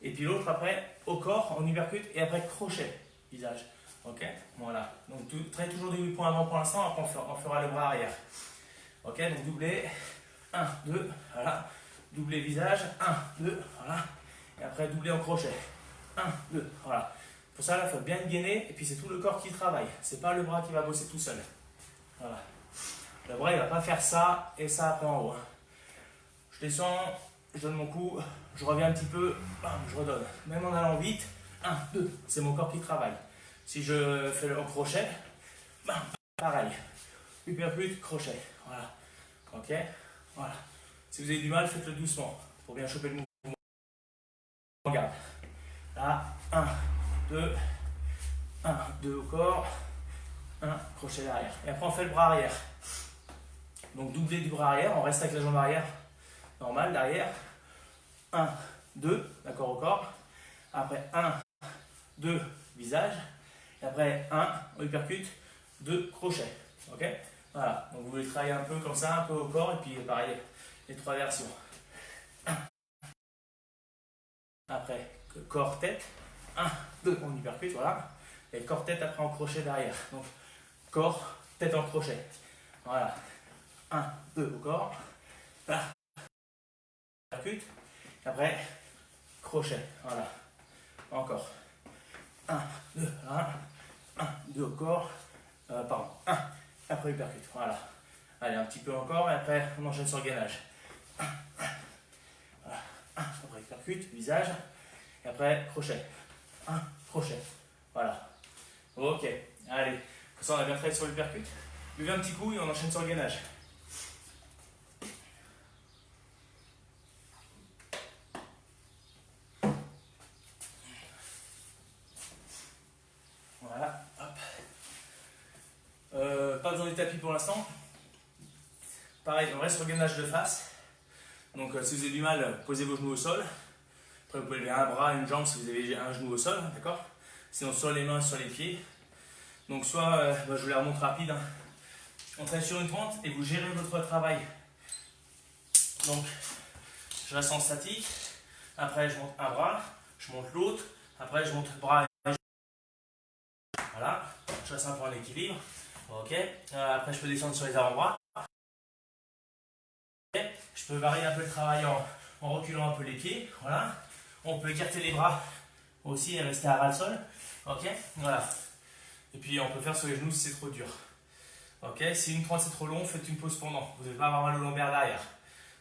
[SPEAKER 1] Et puis l'autre après au corps, en uppercut et après crochet, visage. Ok? Voilà. Donc travaille toujours du point avant pour l'instant, après on fera le bras arrière. Ok? Donc doublé, 1, 2, voilà. Doublé visage, 1, 2, voilà. Et après doublé en crochet. 1, 2, voilà. Pour ça, il faut bien gainer et puis c'est tout le corps qui travaille. C'est pas le bras qui va bosser tout seul. Voilà. Le bras, il va pas faire ça et ça après en haut. Je descends, je donne mon coup, je reviens un petit peu, bam, je redonne. Même en allant vite, 1, 2, c'est mon corps qui travaille. Si je fais le crochet, bam, pareil. Uppercut, crochet. Voilà. Ok? Voilà. Si vous avez du mal, faites-le doucement pour bien choper le mouvement. Regarde. Là, 1, 2, 1, 2 au corps, 1, crochet derrière. Et après, on fait le bras arrière. Donc, doublé du bras arrière, on reste avec la jambe arrière normale derrière. 1, 2, d'accord au corps. Après, 1, 2, visage. Et après, 1, uppercut, 2, crochet. Ok? Voilà. Donc, vous voulez travailler un peu comme ça, un peu au corps, et puis pareil, les 3 versions. 1. Après, corps, tête. 1, 2, on uppercut, voilà. Et corps, tête, après en crochet derrière. Donc, corps, tête en crochet. Voilà. 1, 2 au corps. Là. Uppercut. Après, crochet. Voilà. Encore. 1, 2, 1, 2 au corps. Pardon. 1. Après, uppercut. Voilà. Allez, un petit peu encore. Et après, on enchaîne sur le gainage. 1, 1. Voilà. 1. Après, uppercut, visage. Et après, crochet. 1, crochet. Voilà. Ok. Allez. Comme ça, on a bien travaillé sur l'uppercut. Buvez un petit coup et on enchaîne sur le gainage. Voilà. Hop. Pas besoin du tapis pour l'instant. Pareil, on reste sur le gainage de face. Donc, si vous avez du mal, posez vos genoux au sol. Après, vous pouvez lever un bras, une jambe si vous avez un genou au sol, d'accord? Sinon, sur les mains, sur les pieds. Donc, soit, je vous les remonte rapide. Hein. On travaille sur une pente et vous gérez votre travail. Donc, je reste en statique. Après, je monte un bras, je monte l'autre. Après, je monte le bras. Voilà, je reste un peu en équilibre. Ok. Après, je peux descendre sur les avant-bras. Okay. Je peux varier un peu le travail en reculant un peu les pieds. Voilà. On peut écarter les bras aussi et rester à ras le sol. Ok. Voilà. Et puis, on peut faire sur les genoux si c'est trop dur. Ok. Si une pointe c'est trop long, faites une pause pendant. Vous ne devez pas avoir mal au lombaire derrière.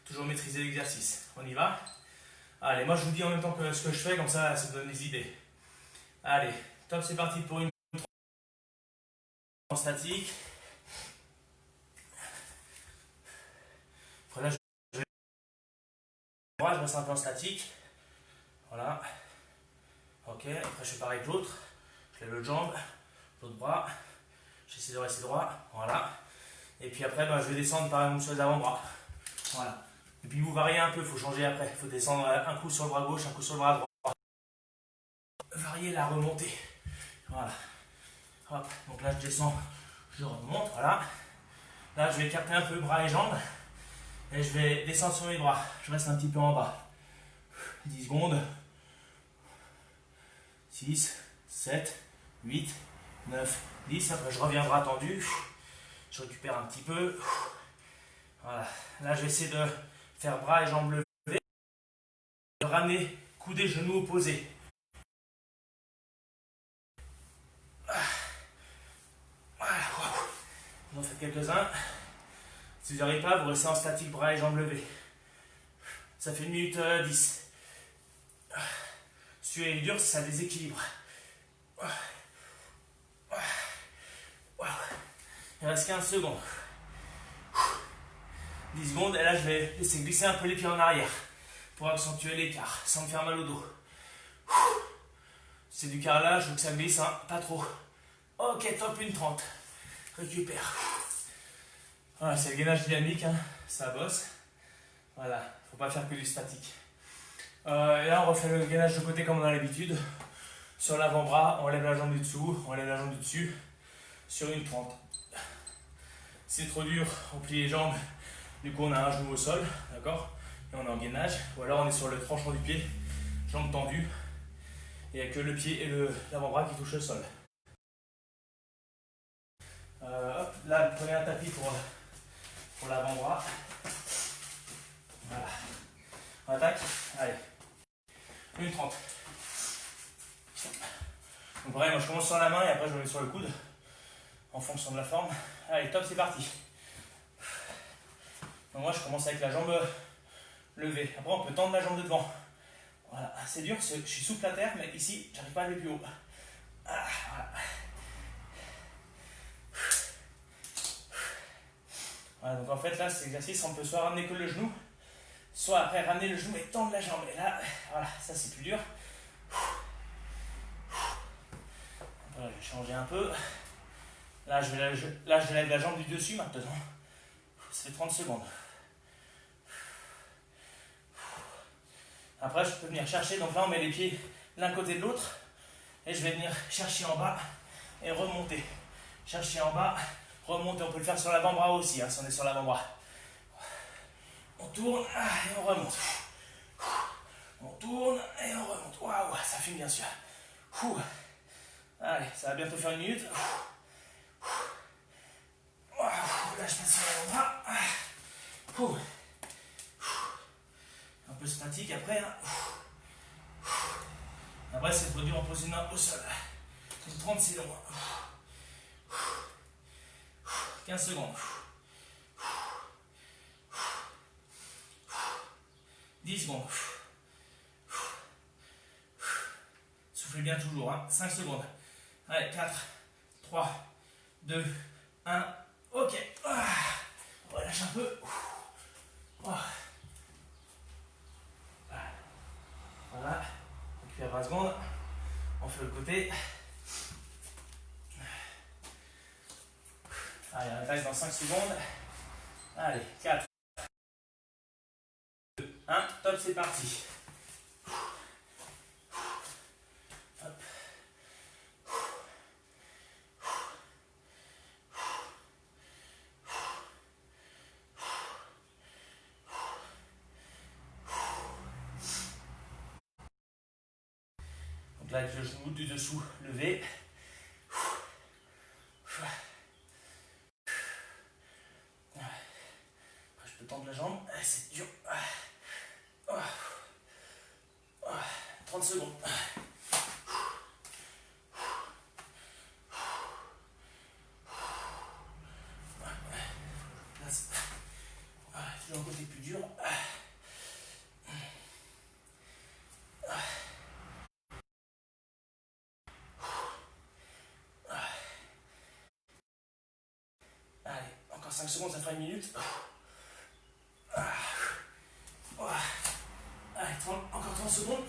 [SPEAKER 1] Toujours maîtriser l'exercice. On y va? Allez, moi je vous dis en même temps que ce que je fais, comme ça, ça vous donne des idées. Allez, top, c'est parti pour une en statique. Après là, je reste un peu en statique. Voilà. Ok, après je fais pareil que l'autre. Je lève l'autre jambe, l'autre bras. J'essaie de rester droit. Voilà. Et puis après, je vais descendre par exemple sur les avant-bras. Voilà. Et puis vous variez un peu, il faut changer après. Il faut descendre un coup sur le bras gauche, un coup sur le bras droit. Varier la remontée. Voilà. Hop. Donc là, je descends, je remonte. Voilà. Là, je vais écarter un peu bras et jambes. Et je vais descendre sur mes bras. Je reste un petit peu en bas. 10 secondes. 6, 7, 8, 9, 10. Après, je reviens bras tendus. Je récupère un petit peu. Voilà. Là, je vais essayer de faire bras et jambes levées. De ramener coude genoux opposés. Voilà. Vous en faites quelques-uns. Si vous n'y arrivez pas, vous restez en statique, bras et jambes levées. Ça fait 1 minute 10. Si elle est dure, ça déséquilibre. Il reste 15 secondes. 10 secondes, et là je vais laisser glisser un peu les pieds en arrière pour accentuer l'écart sans me faire mal au dos. C'est du carrelage, je veux que ça glisse, hein, pas trop. Ok, top, une 30. Récupère. Voilà, c'est le gainage dynamique, hein, ça bosse. Voilà, faut pas faire que du statique. Et là, on refait le gainage de côté comme on a l'habitude. Sur l'avant-bras, on lève la jambe du dessous, on lève la jambe du dessus. Sur une 30. Si c'est trop dur, on plie les jambes. Du coup, on a un genou au sol, d'accord? Et on est en gainage. Ou alors, on est sur le tranchant du pied, jambes tendues. Et il n'y a que le pied et l'avant-bras qui touchent le sol. Hop, là, prenez un tapis pour l'avant-bras. Voilà. On attaque. Allez. Une 30. Donc pareil, moi je commence sur la main et après je me mets sur le coude en fonction de la forme. Allez, top, c'est parti. Donc moi je commence avec la jambe levée. Après on peut tendre la jambe de devant. Voilà, c'est dur, je suis souple à terre, mais ici j'arrive pas à aller plus haut. Voilà. Voilà, donc en fait là cet exercice on peut soit ramener que le genou, soit après ramener le genou et tendre la jambe. Et là, voilà, ça c'est plus dur. Voilà, je vais changer un peu. Là je lève la jambe du dessus maintenant. Ça fait 30 secondes. Après je peux venir chercher, donc là on met les pieds l'un côté de l'autre. Et je vais venir chercher en bas et remonter. Chercher en bas, remonter. On peut le faire sur l'avant-bras aussi, hein, si on est sur l'avant-bras. On tourne et on remonte. On tourne et on remonte. Waouh, ça fume bien sûr. Allez, ça va bientôt faire 1 minute. Waouh, là je passe sur l'avant-bras. Un peu statique après. Hein. Après, c'est trop dur en pose une main au sol. 30 c'est long. 15 secondes. 10 secondes. Soufflez bien toujours. Hein. 5 secondes. Allez, 4, 3, 2, 1. Ok. On relâche un peu. Voilà. Récupère 20 secondes. On fait le côté. Allez, on attaque dans 5 secondes. Allez, 4, 2, 1. Top, c'est parti. Hop. Donc là, avec le genou du dessous levé. Après, je peux tendre la jambe. C'est dur. 30 secondes. Toujours un côté plus dur. Allez, encore 5 secondes, ça fera 1 minute. Allez, encore 30 secondes.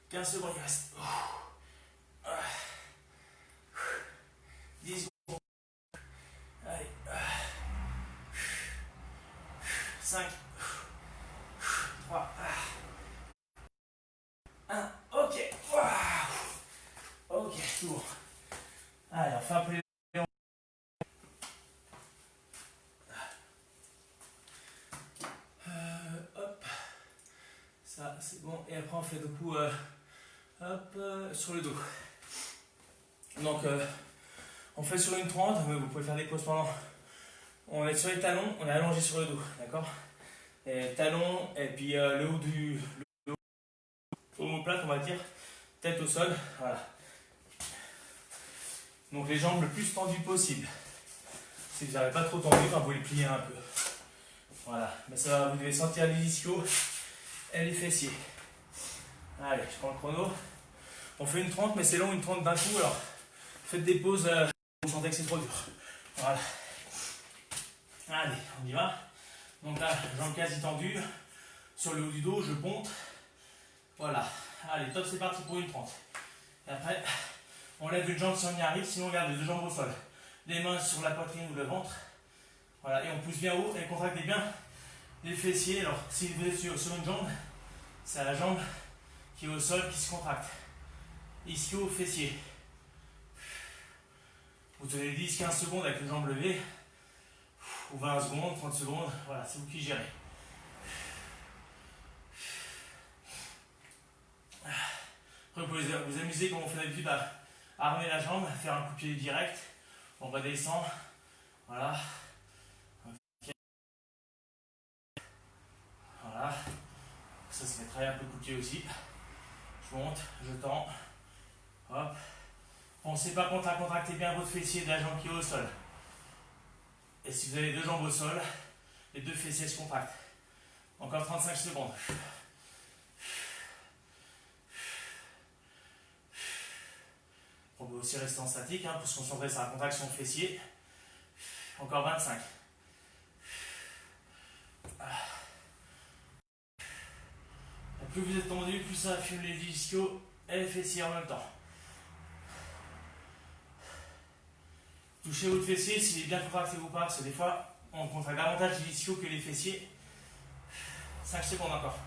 [SPEAKER 1] 15 secondes, il reste. 10 secondes. Allez. 5, c'est bon. Allez, on fait un peu les... hop. Ça, c'est bon. Et après, on fait du coup, hop, sur le dos. Donc, on fait sur une 30, mais vous pouvez faire des pauses pendant. On est sur les talons, on est allongé sur le dos, d'accord? Et talons, et puis le haut du omoplate, on va dire, tête au sol, voilà. Donc les jambes le plus tendues possible. Si vous n'avez pas trop tendu, vous les pliez un peu. Voilà, mais ça va, vous devez sentir les ischios et les fessiers. Allez, je prends le chrono. On fait une 30, mais c'est long, une 30 d'un coup, alors faites des pauses, vous sentez que c'est trop dur. Voilà. Allez, on y va. Donc là, jambes quasi tendues. Sur le haut du dos, je ponte. Voilà. Allez, top, c'est parti pour une 30. Et après, on lève une jambe si on y arrive, sinon on garde les deux jambes au sol. Les mains sur la poitrine ou le ventre. Voilà, et on pousse bien haut et contractez bien les fessiers. Alors, si vous êtes sur une jambe, c'est la jambe qui est au sol qui se contracte. Ischio, fessier. Vous tenez 10-15 secondes avec une jambe levée. Ou 20 secondes, 30 secondes. Voilà, c'est vous qui gérez. Après, vous pouvez vous amuser comme on fait d'habitude à armer la jambe, faire un coup de pied direct. On redescend. Voilà. Voilà. Ça se met très un peu de coup de pied aussi. Je monte, je tends. Hop. Pensez pas à contracter bien votre fessier de la jambe qui est au sol. Et si vous avez deux jambes au sol, les deux fessiers se contractent. Encore 35 secondes. On peut aussi rester en statique pour se concentrer sur la contraction fessier. Encore 25. Et plus vous êtes tendu, plus ça fume les ischios et les fessiers en même temps. Touchez votre fessier s'il est bien contracté ou pas, parce que des fois on contracte davantage les ischios que les fessiers. 5 secondes encore.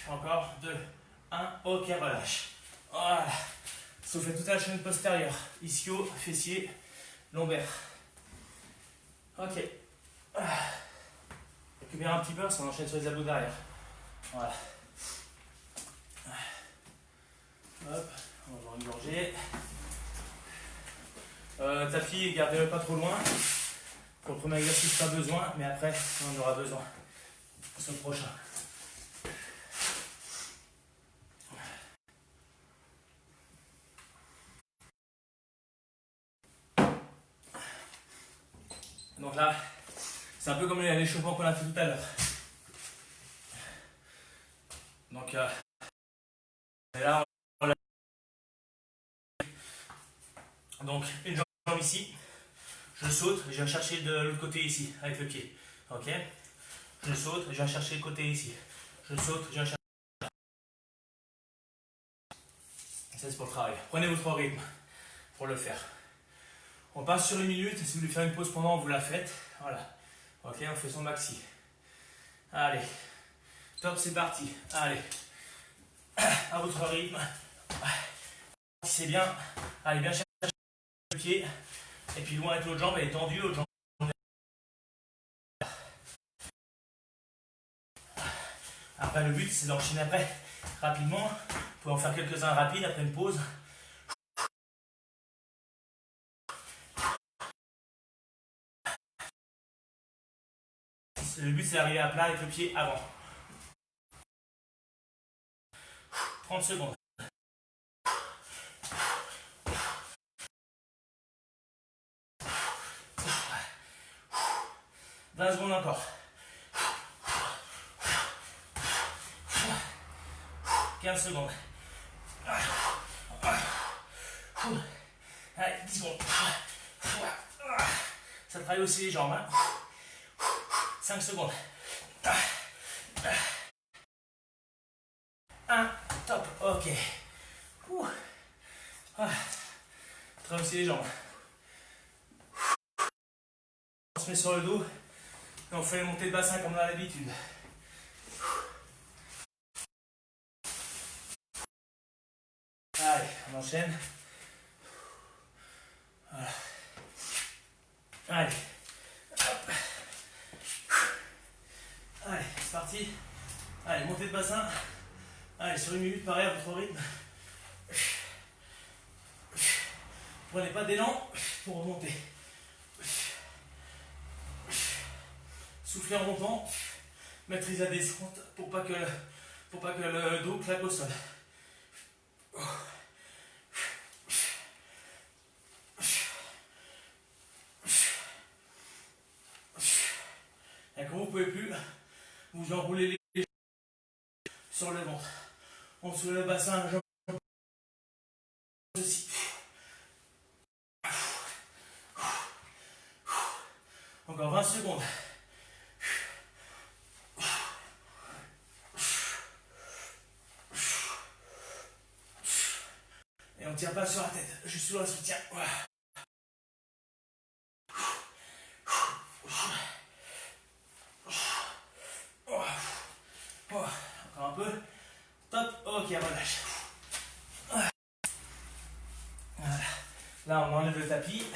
[SPEAKER 1] Encore 2, 1, ok, relâche. Voilà. Soufflez toute la chaîne postérieure. Ischio, fessier, lombaire. Ok. Récupérez un petit peu, ça enchaîne sur les abdos derrière. Voilà. Hop, on va engorger. Tapis, gardez-le pas trop loin. Pour le premier exercice, pas besoin, mais après, on aura besoin. Pour le prochain. Donc là, c'est un peu comme l'échauffement qu'on a fait tout à l'heure. Donc là, donc une jambe ici, je saute, je viens chercher de l'autre côté ici, avec le pied. Ok. Je saute, je viens chercher le côté ici. Je saute, je viens chercher. Ça c'est pour le travail. Prenez votre rythme pour le faire. On passe sur une minute, si vous voulez faire une pause pendant, vous la faites. Voilà. Ok, on fait son maxi. Allez. Top, c'est parti. Allez. À votre rythme. Si c'est bien, allez bien chercher le pied. Et puis loin avec l'autre jambe, elle est tendue, l'autre jambe. Après le but c'est d'enchaîner après rapidement. Vous pouvez en faire quelques-uns rapides après une pause. Le but c'est d'arriver à plat avec le pied avant. 30 secondes. 20 secondes encore. 15 secondes. Allez, 10 secondes. Ça travaille aussi les jambes. 5 secondes. 1, top, ok. Travaille aussi les jambes. On se met sur le dos et on fait les montées de bassin comme on a l'habitude. Allez. Allez, on enchaîne. Voilà. Allez. Hop. Allez, c'est parti. Allez, montée de bassin. Allez, sur 1 minute, pareil à votre rythme. Prenez pas d'élan pour remonter. Soufflez en montant. Maîtrisez la descente pour pas que le dos claque au sol. Et quand vous ne pouvez plus, vous enroulez les sur le ventre. On soulève le bassin, jambe aussi. Encore 20 secondes. Et on ne tire pas sur la tête, juste sur le soutien. Voilà. Encore un peu. Top. Ok, relâche. Voilà. Là, on enlève le tapis.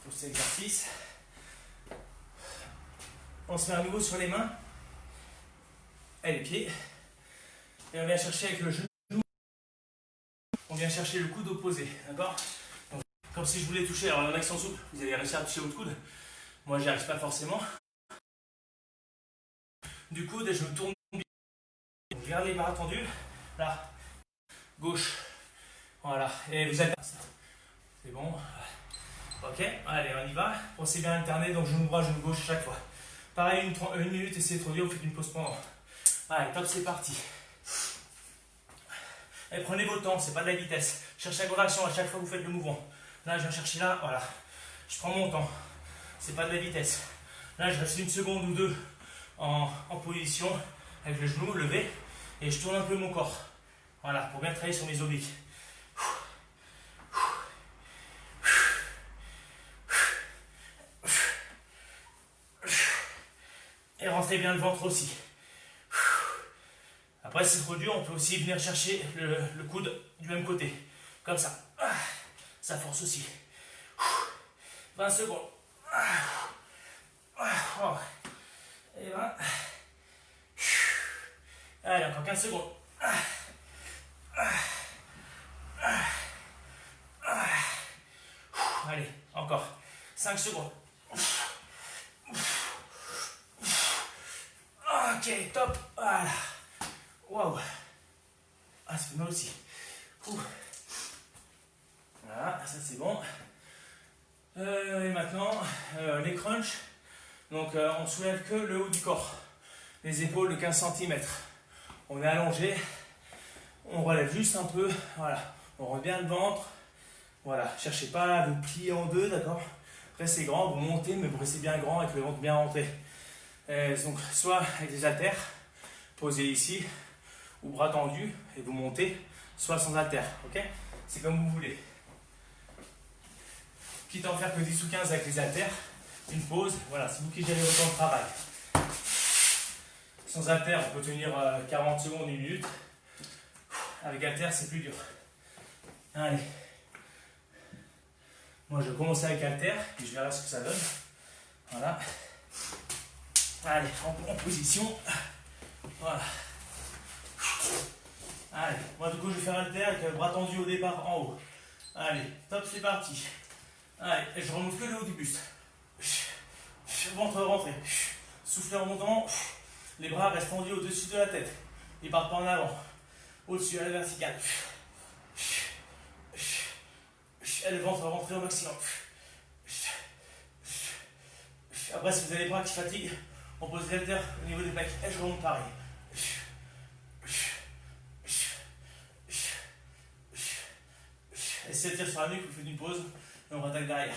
[SPEAKER 1] Pour cet exercice. On se met à nouveau sur les mains et les pieds. Et on vient chercher avec le genou. On vient chercher le coude opposé. D'accord? Comme si je voulais toucher. Alors, il y en a qui sont souples. Vous allez réussir à toucher votre coude. Moi, j'y arrive pas forcément. Du coude, je me tourne. Je garde les bras tendus. Là. Gauche. Voilà. Et vous êtes. C'est bon. Ok. Allez, on y va. Pensez bien à alterner. Donc, genou droit, genou gauche chaque fois. Pareil, une minute. Essayez de trouver. Vous faites une pause pendant. Allez, top, c'est parti. Et prenez votre temps. C'est pas de la vitesse. Cherchez la correction à chaque fois que vous faites le mouvement. Là, je viens chercher là. Voilà. Je prends mon temps. C'est pas de la vitesse. Là, je reste 1 seconde ou 2 en position avec le genou levé et je tourne un peu mon corps. Voilà, pour bien travailler sur mes obliques. Et rentrez bien le ventre aussi. Après, si c'est trop dur, on peut aussi venir chercher le coude du même côté. Comme ça. Ça force aussi. 20 secondes. Et 20. Allez, encore 15 secondes. Allez, encore 5 secondes. Ok, top. Voilà. Waouh. Ah, ça fait mal aussi. Voilà, ça c'est bon. Et maintenant, les crunchs. Donc, on soulève que le haut du corps. Les épaules de 15 cm. On est allongé. On relève juste un peu. Voilà. On revient bien le ventre. Voilà. Cherchez pas à vous plier en deux, d'accord? Restez grand, vous montez, mais vous restez bien grand avec le ventre bien rentré. Donc, soit avec des haltères, posés ici, ou bras tendus, et vous montez, soit sans haltères, ok? C'est comme vous voulez. Quitte à en faire que 10 ou 15 avec les haltères, une pause, voilà, c'est vous qui gérez votre temps de travail. Sans haltères, on peut tenir 40 secondes, 1 minute. Avec haltères, c'est plus dur. Allez. Moi, je vais commencer avec haltères, puis je verrai ce que ça donne. Voilà. Allez, en position. Voilà. Allez, moi du coup je vais faire haltère avec le bras tendu au départ en haut. Allez, top, c'est parti. Allez, et je remonte que le haut du buste. Ventre rentré. Soufflez en montant. Les bras restent tendus au-dessus de la tête. Ils partent pas en avant. Au-dessus, à la verticale. Et le ventre rentré au maximum. Après, si vous avez les bras qui fatiguent, on pose les haltères au niveau des pecs. Et je remonte pareil. Et si ça tire sur la nuque, vous faites une pause et on rattaque derrière.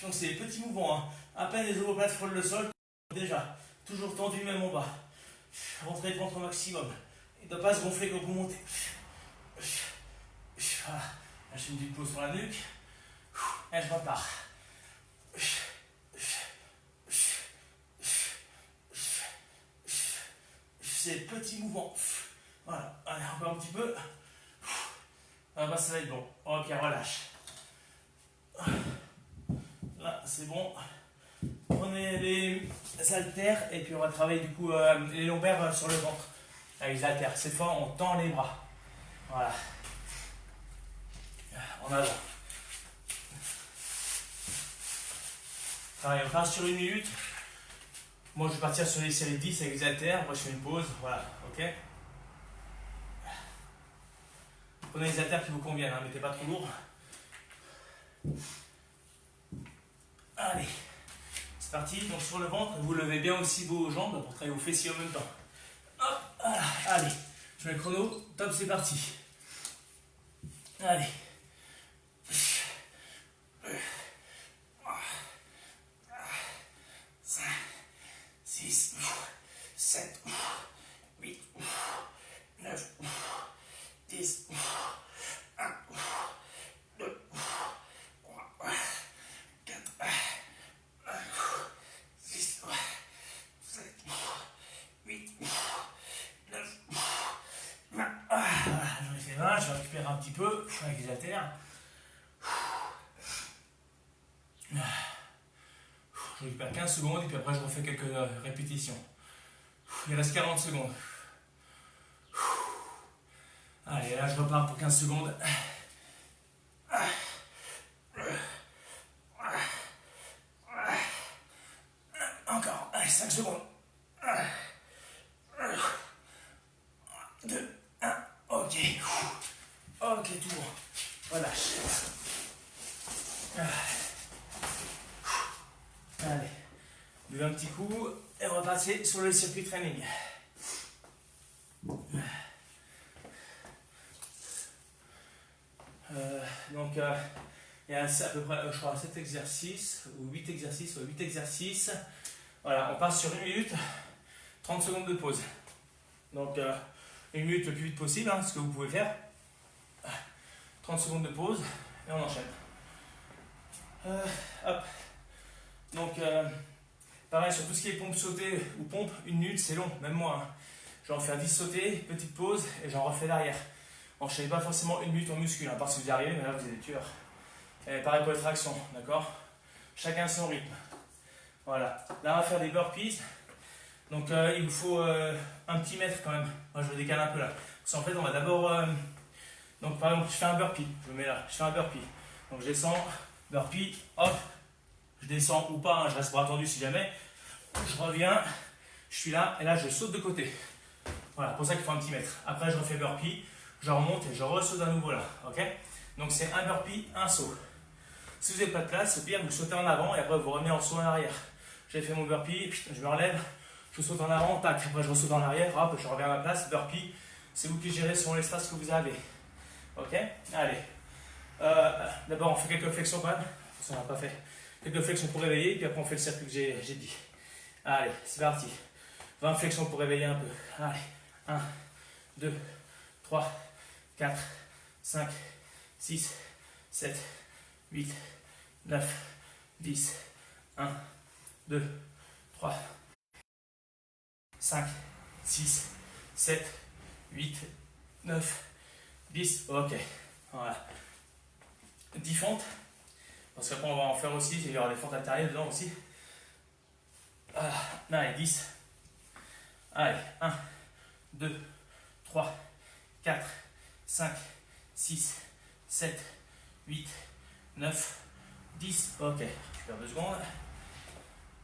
[SPEAKER 1] Donc c'est des petits mouvements, hein. À peine les omoplates frôlent le sol, déjà, toujours tendu même en bas. Rentrez le ventre au maximum. Il ne doit pas se gonfler quand vous montez. Voilà. Là, je fais une petite pause sur la nuque. Et je repars. ces petits mouvements. Voilà, allez, encore un petit peu. Ah bah ça va être bon. Ok, relâche. Là, c'est bon. Prenez les haltères et puis on va travailler du coup les lombaires sur le ventre. Avec les haltères. Cette fois, on tend les bras. Voilà. En avant. Pareil, on part sur 1 minute. Moi, je vais partir sur les séries 10 avec les haltères. Moi, je fais une pause. Voilà, ok. Prenez les haltères qui vous conviennent, hein, mettez pas trop lourd. Allez, c'est parti. Donc sur le ventre, vous levez bien aussi vos jambes pour travailler vos fessiers en même temps. Hop, voilà. Allez, je mets le chrono. Top, c'est parti. Allez. 5, 6, 7, 8, 9, 10, 1, 2, 3, 4, 6, 7, 8, 9, 20. J'en ai fait 20, je vais récupérer un petit peu avec les haltères. Je récupère 15 secondes et puis après je refais quelques répétitions. Il reste 40 secondes. Allez, là je repars pour 15 secondes. Encore, allez, 5 secondes. 2, 1, ok. Ok, tout bon. Relâche. Allez, buvez un petit coup et on va passer sur le circuit training. Donc, il y a à peu près, je crois, 7 exercices ou 8 exercices. Ouais, 8 exercices. Voilà, on passe sur 1 minute, 30 secondes de pause. Donc, 1 minute le plus vite possible, hein, ce que vous pouvez faire. 30 secondes de pause et on enchaîne. Hop. Donc, pareil, sur tout ce qui est pompe sautée ou pompe, 1 minute, c'est long, même moi. Hein. Je vais en faire 10 sautées, petite pause et j'en refais derrière. Enchaînez pas forcément 1 minute en muscule, hein, parce que vous y arrivez, mais là vous êtes des tueurs. Et pareil pour les tractions, d'accord? Chacun son rythme. Voilà. Là, on va faire des burpees. Donc, il vous faut un petit mètre quand même. Moi, je me décale un peu là. Parce qu'en fait, on va d'abord. Donc, par exemple, je fais un burpee. Je me mets là. Je fais un burpee. Donc, je descends, burpee, hop. Je descends ou pas, hein, je reste bras tendu si jamais. Je reviens, je suis là et là, je saute de côté. Voilà, pour ça qu'il faut un petit mètre. Après, je refais burpee. Je remonte et je ressaute à nouveau là, ok? Donc c'est un burpee, un saut. Si vous n'avez pas de place, c'est pire, vous sautez en avant et après vous revenez en saut en arrière. J'ai fait mon burpee, je me relève, je saute en avant, tac, après je ressaute en arrière, hop, je reviens à ma place, burpee. C'est vous qui gérez selon l'espace que vous avez. Ok? Allez. D'abord on fait quelques flexions quand même, ça on n'a pas fait. Quelques flexions pour réveiller, puis après on fait le circuit que j'ai dit. Allez, c'est parti. 20 flexions pour réveiller un peu. Allez, 1, 2, 3, 4, 5, 6, 7, 8, 9, 10, 1, 2, 3, 5, 6, 7, 8, 9, 10. Ok, voilà. 10 fentes, parce qu'après on va en faire aussi, il y aura des fentes intérieures dedans aussi. Voilà, allez, 10. Allez, 1, 2, 3, 4, 5, 6, 7, 8, 9, 10. Ok, je perds 2 secondes.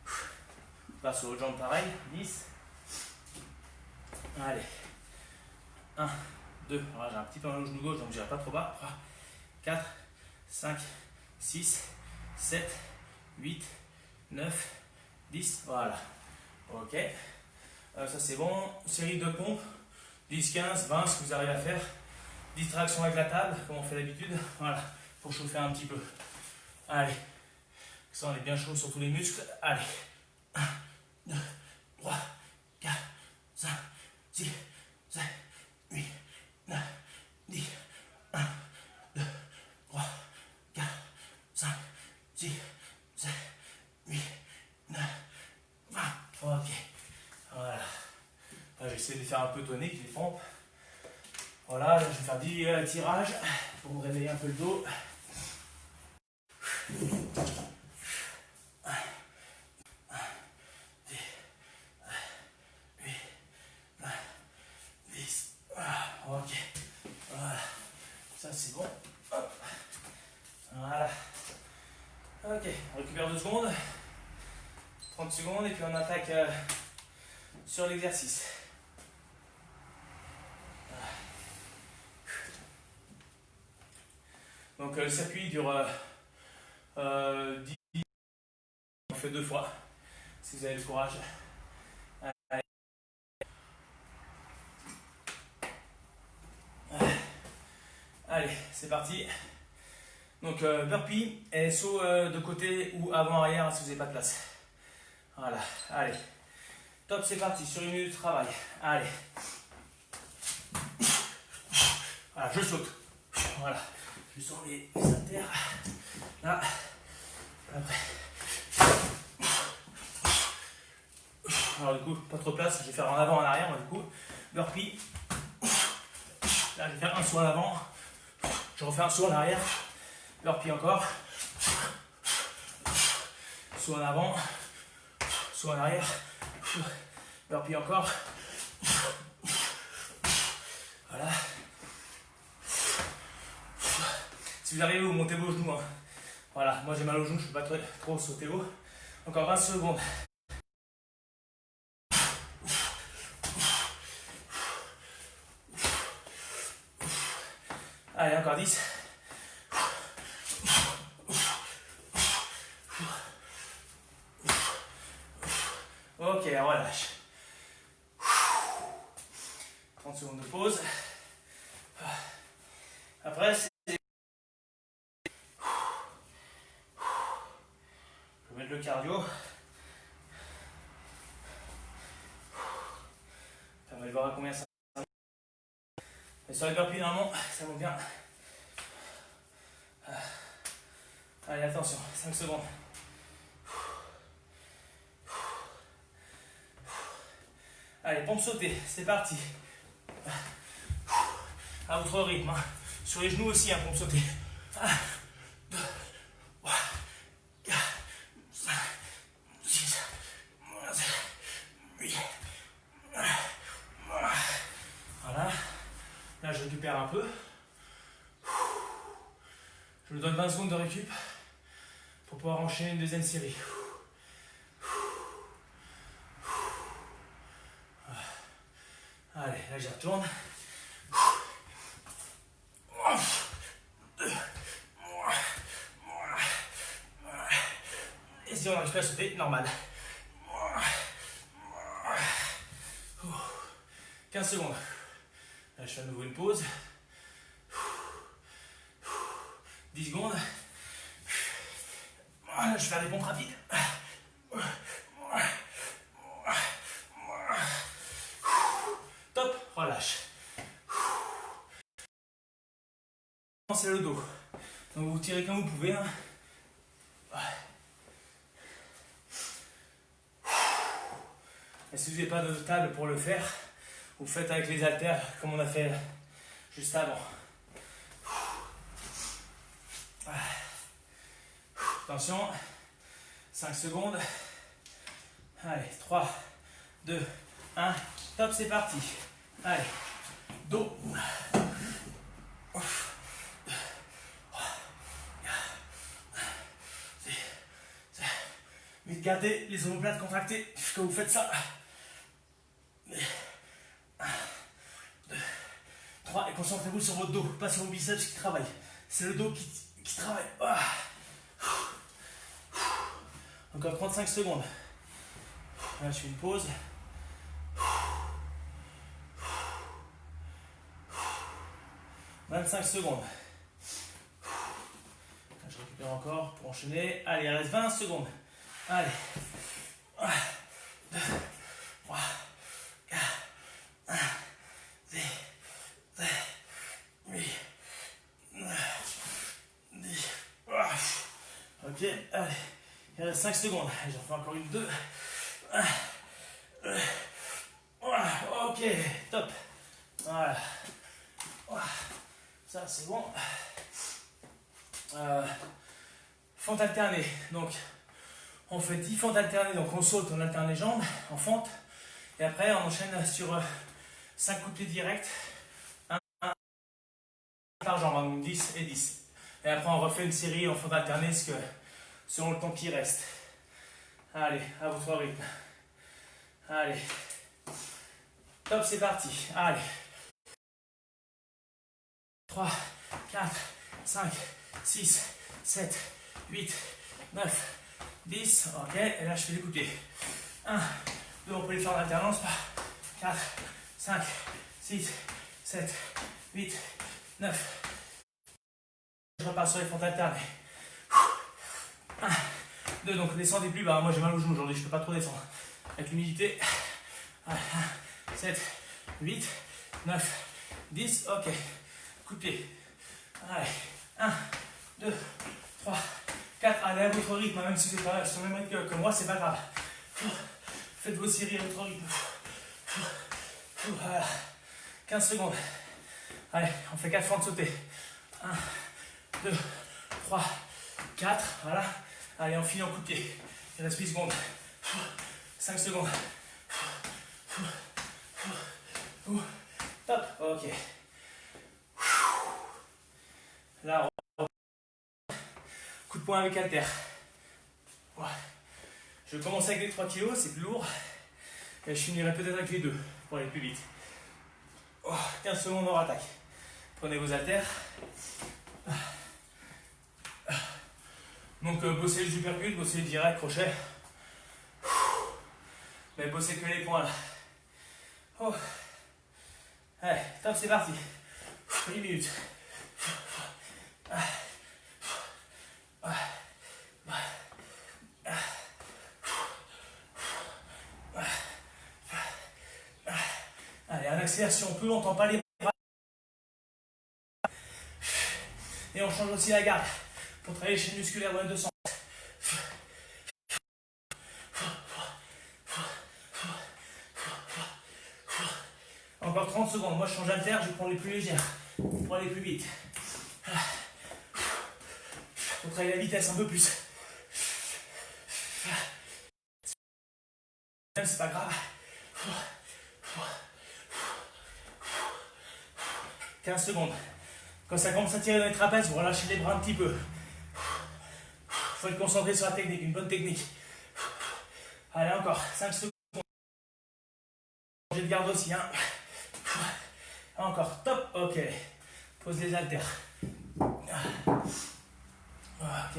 [SPEAKER 1] Je passe aux autres jambes pareil. 10. Allez. 1, 2. Alors j'ai un petit peu mal au genou gauche donc j'irai pas trop bas. 3, 4, 5, 6, 7, 8, 9, 10. Voilà. Ok. Ça c'est bon. Série de pompes. 10, 15, 20, ce que vous arrivez à faire. Distraction avec la table, comme on fait d'habitude. Voilà, pour chauffer un petit peu. Allez. Ça, on est bien chaud sur tous les muscles. Allez. 1, 2, 3, 4, 5, 6, 7, 8, 9, 10. 1, 2, 3, 4, 5, 6, 7, 8, 9, 20. Ok. Voilà. Je j'essaie de les faire un peu toniques, les pompes. Voilà, là, je vais faire 10 tirages pour me réveiller un peu le dos. Ok, voilà, ça c'est bon. Hop. Voilà. Ok, on récupère 2 secondes, 30 secondes et puis on attaque sur l'exercice. Donc le circuit dure 10, on fait 2 fois, si vous avez le courage. Allez, c'est parti. Donc burpee et saut de côté ou avant-arrière si vous n'avez pas de place. Voilà, allez. Top, c'est parti, sur 1 minute de travail. Allez. Voilà, je saute. Voilà, je sens les haltères. Là. Après. Alors du coup, pas trop de place, je vais faire en avant, en arrière, du coup. Burpee. Là, je vais faire un saut en avant. Je refais un saut en arrière. Burpee encore. Saut en avant. Saut en arrière. Burpee encore. Voilà. Si vous arrivez, vous montez vos genoux. Hein. Voilà, moi j'ai mal aux genoux, je ne peux pas trop sauter haut. Encore 20 secondes. Allez, encore 10. Ok, relâche. 30 secondes de pause. Après, c'est... Je vais mettre le cardio. On va voir à combien ça monte. Mais sur les burpees, normalement, ça monte bien. Allez, attention, 5 secondes. Allez, pompe sautée, c'est parti. À votre rythme. Hein. Sur les genoux aussi, hein, pompe sautée. 1, 2, 3, 4, 5, 6, 7, 8. Voilà. Là, je récupère un peu. Je me donne 20 secondes de récup pour pouvoir enchaîner une deuxième série. Allez, là j'y retourne. Et si on n'arrive pas à sauter, normal. 15 secondes. Là je fais à nouveau une pause. 10 secondes. Voilà, je vais faire des pompes rapides. Top, relâche. C'est le dos. Donc vous tirez comme vous pouvez. Hein. Et si vous n'avez pas de table pour le faire, vous faites avec les haltères comme on a fait juste avant. Attention, 5 secondes. Allez, 3, 2, 1. Top, c'est parti. Allez, dos. Vite gardez les omoplates contractées quand vous faites ça. 1, 2, 3. Et concentrez-vous sur votre dos, pas sur vos biceps qui travaillent. C'est le dos qui travaille. Encore 35 secondes. Là, je fais une pause. 25 secondes. Là, je récupère encore pour enchaîner. Allez, il reste 20 secondes. Allez. 1, 2, 3, 4, 1, 2, 7, 8, 9, 10. Ok, allez. Il reste 5 secondes. J'en fais encore une, 2. 1, 2. Ok, top. Voilà. Ça, c'est bon. Fente alternée. Donc, on fait 10 fentes alternées. Donc, on saute, on alterne les jambes en fente. Et après, on enchaîne sur 5 coups de pied directs. 1 par jambe, donc 10 et 10. Et après, on refait une série en fente alternée selon le temps qui reste. Allez, à votre rythme. Allez. Top, c'est parti. Allez. 3, 4, 5, 6, 7, 8, 9, 10. Ok, et là, je fais des coups de pied. 1, 2, on peut les faire en alternance. 4, 5, 6, 7, 8, 9. Je repars sur les fentes alternées. 1, 2, donc descendez plus bas. Moi, j'ai mal aux genoux aujourd'hui, je ne peux pas trop descendre. Avec l'humidité. 1, 7, 8, 9, 10. Ok. Coup de pied. Allez. 1, 2, 3, 4. Allez à votre rythme, même si c'est pas sur le même rythme que moi, c'est pas grave. Faites vos séries à votre rythme. Voilà. 15 secondes. Allez, on fait 4 fentes sautées. 1, 2, 3, 4. Voilà. Allez, on finit en coup de pied. Il reste 8 secondes. 5 secondes. Top. Ok. Là, coup de poing avec haltère. Ouais. Je vais commencer avec les 3 kg, c'est plus lourd. Et je finirai peut-être avec les 2 pour aller plus vite. 15 secondes en attaque. Prenez vos haltères. Donc bossez le supercut, bossez le direct, crochet. Mais bossez que les points là. Oh. Allez, top, c'est parti. 1 minute. Allez, un accélère si on peut, on tend pas les bras. Et on change aussi la garde pour travailler les chaînes musculaires dans les deux sens. Encore 30 secondes. Moi, je change haltère, je prends les plus légères pour aller plus vite. Faut travailler la vitesse un peu plus. C'est pas grave. 15 secondes. Quand ça commence à tirer dans les trapèzes, vous relâchez les bras un petit peu. Faut être concentré sur la technique, une bonne technique. Allez, encore 5 secondes. J'ai de garde aussi. Hein. Encore, top, ok. Pose les haltères. Ok.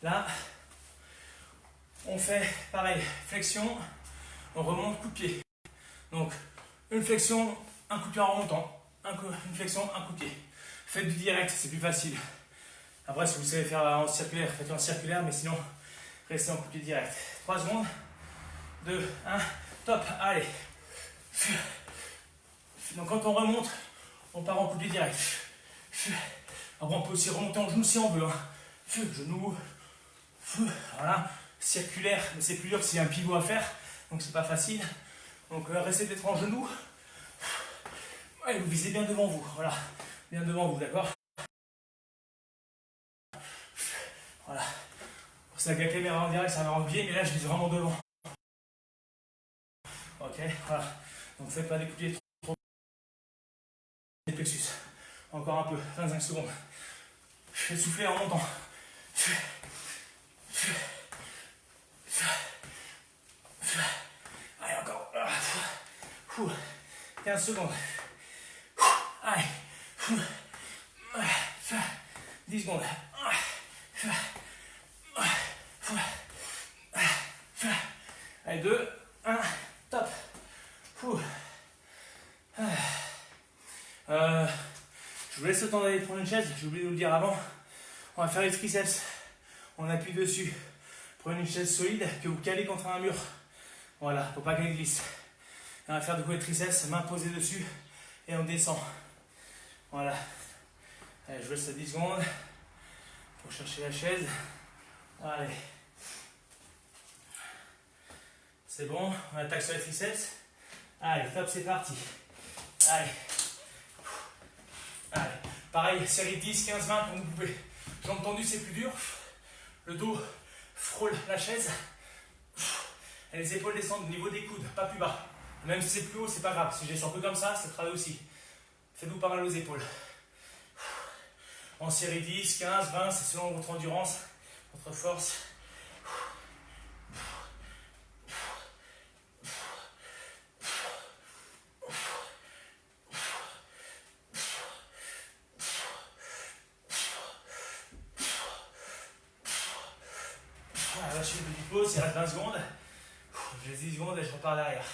[SPEAKER 1] Là, on fait pareil, flexion, on remonte, coup de pied. Donc, une flexion, un coup de pied en remontant. Une flexion, un coup de pied. Faites du direct, c'est plus facile. Après, si vous savez faire en circulaire, faites-le en circulaire, mais sinon, restez en coup de pied direct. 3 secondes. 2, 1, top, allez. Donc quand on remonte, on part en coup de pied direct. Après on peut aussi remonter en genou si on veut. Hein. Genou, voilà, circulaire, mais c'est plus dur s'il y a un pivot à faire, donc c'est pas facile. Donc restez d'être en genou. Et vous visez bien devant vous, voilà, bien devant vous, d'accord. Voilà. C'est avec la caméra en direct, ça va en biais, mais là je vise vraiment devant. Ok, voilà. Donc faites pas des coups de pied trop. Les plexus. Encore un peu, 25 secondes. Je vais souffler en montant. Allez, encore. 15 secondes. Allez. 10 secondes. Allez, 2, 1, top. Je vous laisse le temps d'aller prendre une chaise, j'ai oublié de vous le dire avant. On va faire les triceps. On appuie dessus. Prenez une chaise solide que vous calez contre un mur. Voilà, pour pas qu'elle glisse. Et on va faire du coup les triceps, main posée dessus et on descend. Voilà. Allez, je vous laisse à 10 secondes pour chercher la chaise. Allez. C'est bon, on attaque sur les triceps. Allez, top, c'est parti. Allez. Allez. Pareil, série 10, 15, 20 comme vous pouvez. Jambes tendues, c'est plus dur. Le dos frôle la chaise. Et les épaules descendent au niveau des coudes, pas plus bas. Même si c'est plus haut, c'est pas grave. Si je descends que comme ça travaille aussi. Faites-vous pas mal aux épaules. En série 10, 15, 20, c'est selon votre endurance, votre force. Voilà, lâchez une petite pause, il reste 20 secondes. Je laisse 10 secondes et je repars derrière.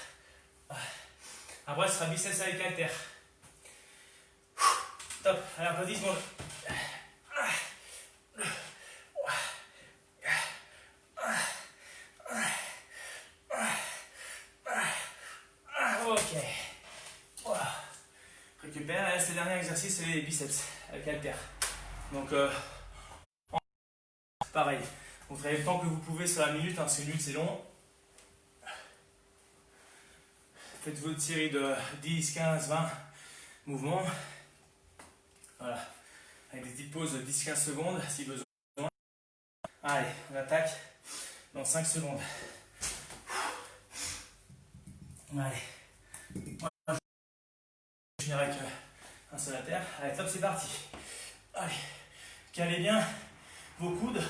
[SPEAKER 1] Après, ce sera biceps avec haltère. Top, allez, encore 10 secondes. Ok. Voilà. Récupère, et ce dernier exercice, c'est les biceps avec haltère. Donc, pareil. Vous travaillez le temps que vous pouvez sur la minute, hein, 6 minutes c'est long. Faites votre série de 10, 15, 20 mouvements. Voilà. Avec des petites pauses de 10-15 secondes si besoin. Allez, on attaque dans 5 secondes. Allez. Je finirai avec un seul haltère. Allez, top, c'est parti. Allez. Calez bien vos coudes.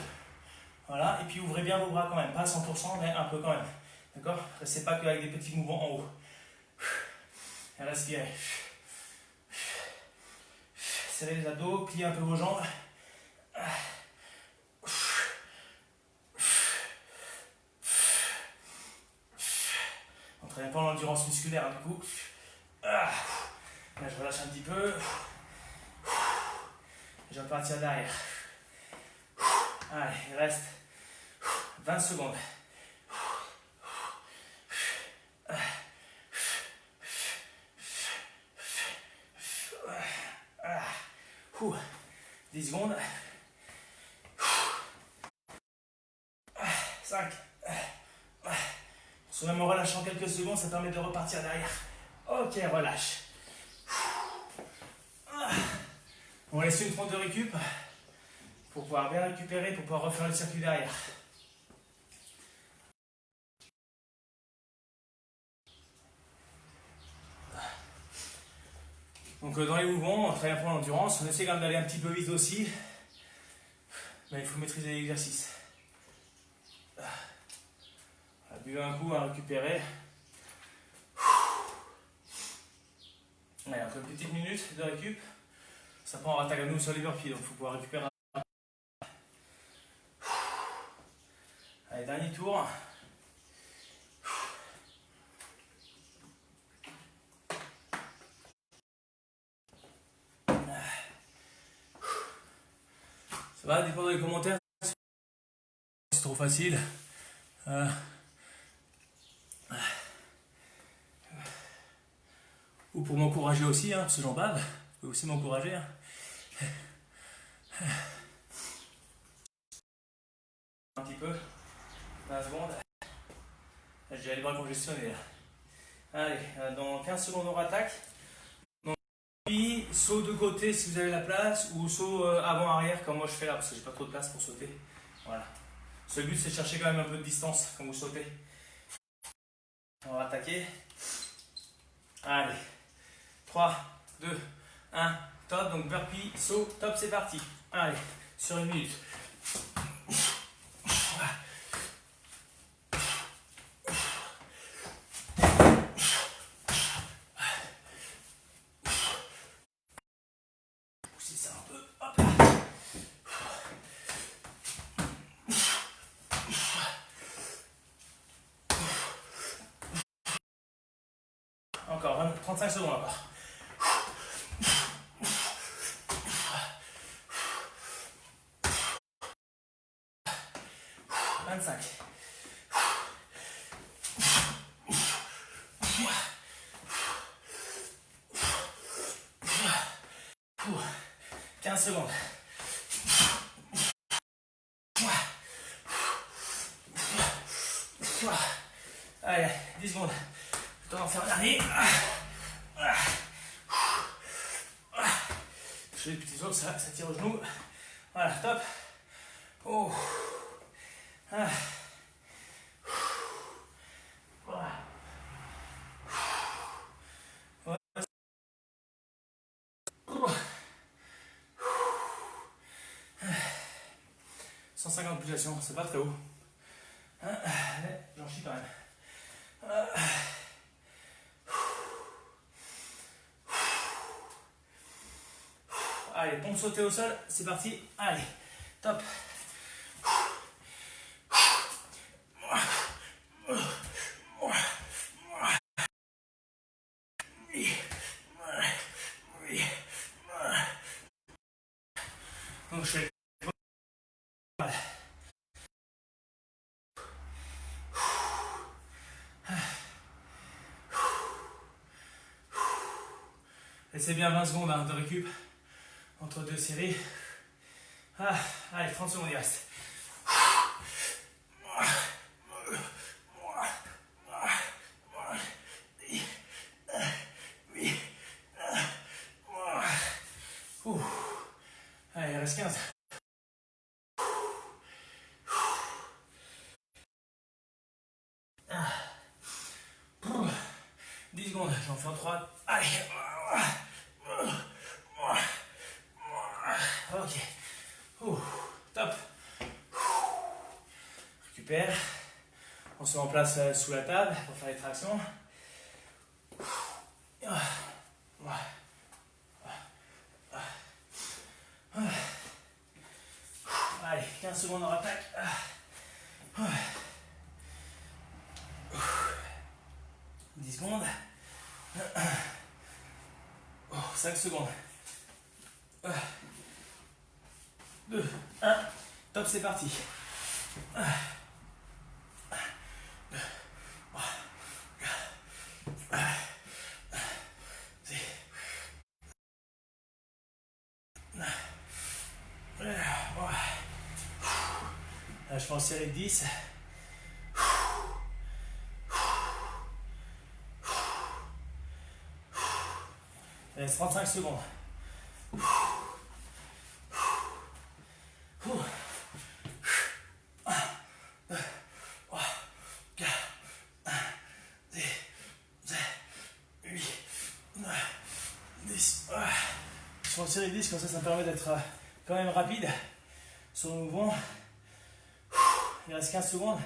[SPEAKER 1] Voilà. Et puis ouvrez bien vos bras quand même. Pas à 100%, mais un peu quand même. D'accord? Restez pas qu'avec des petits mouvements en haut. Et respirez. Serrez les abdos, pliez un peu vos jambes. Entraînez pas l'endurance musculaire du coup. Là je relâche un petit peu. Je vais repartir derrière. Allez, il reste 20 secondes. 10 secondes. 5. Même en relâchant quelques secondes, ça permet de repartir derrière. Ok, relâche. On laisse une trente de récup pour pouvoir bien récupérer, pour pouvoir refaire le circuit derrière. Donc dans les mouvements, on travaille un peu l'endurance, on essaie quand même d'aller un petit peu vite aussi, mais il faut maîtriser l'exercice. Buvez un coup à récupérer. Allez, encore une petite minute de récup. Ça prend un attaque à nous sur les burpees, donc il faut pouvoir récupérer. Allez, dernier tour. Ça va, dépendre des commentaires. C'est trop facile. Ou pour m'encourager aussi, hein, parce que j'en bave. Vous pouvez aussi m'encourager. Hein. Un petit peu. 20 secondes. J'ai les bras congestionnés là. Allez, dans 15 secondes on rattaque. Donc, puis, saut de côté si vous avez la place, ou saut avant-arrière comme moi je fais là, parce que j'ai pas trop de place pour sauter. Voilà. Ce but c'est de chercher quand même un peu de distance quand vous sautez. On va attaquer. Allez. 3, 2, 1, top. Donc burpee, saut, top, c'est parti. Allez, sur une minute. Poussez ça un peu. Hop. Encore 35 secondes encore. 25. 15 secondes. 15 Allez, 10 secondes. Le temps d'en faire un dernier. Je fais des petits sauts, ça tire au genou. Voilà, top. Oh. Ah. Voilà. 150 pulsations, c'est pas très haut. J'en chie quand même. Allez, pompe sautée au sol, c'est parti. Allez, top. Donc je fais. Laissez bien 20 secondes de récup entre deux séries. Allez, 30 secondes il reste. Allez, il reste 15. Ah. 10 secondes, j'en fais en 3. Allez. Ok. Top. Récupère. On se met en place sous la table pour faire les tractions. Allez, 15 secondes en attaque. 10 secondes. 5 secondes. 2, 1. Top, c'est parti. 2, 1. Là, je fais en série de 10. Il reste 35 secondes. 10. Je fais en série de 10, comme ça me permet d'être quand même rapide sur le mouvement. Il reste 15 secondes.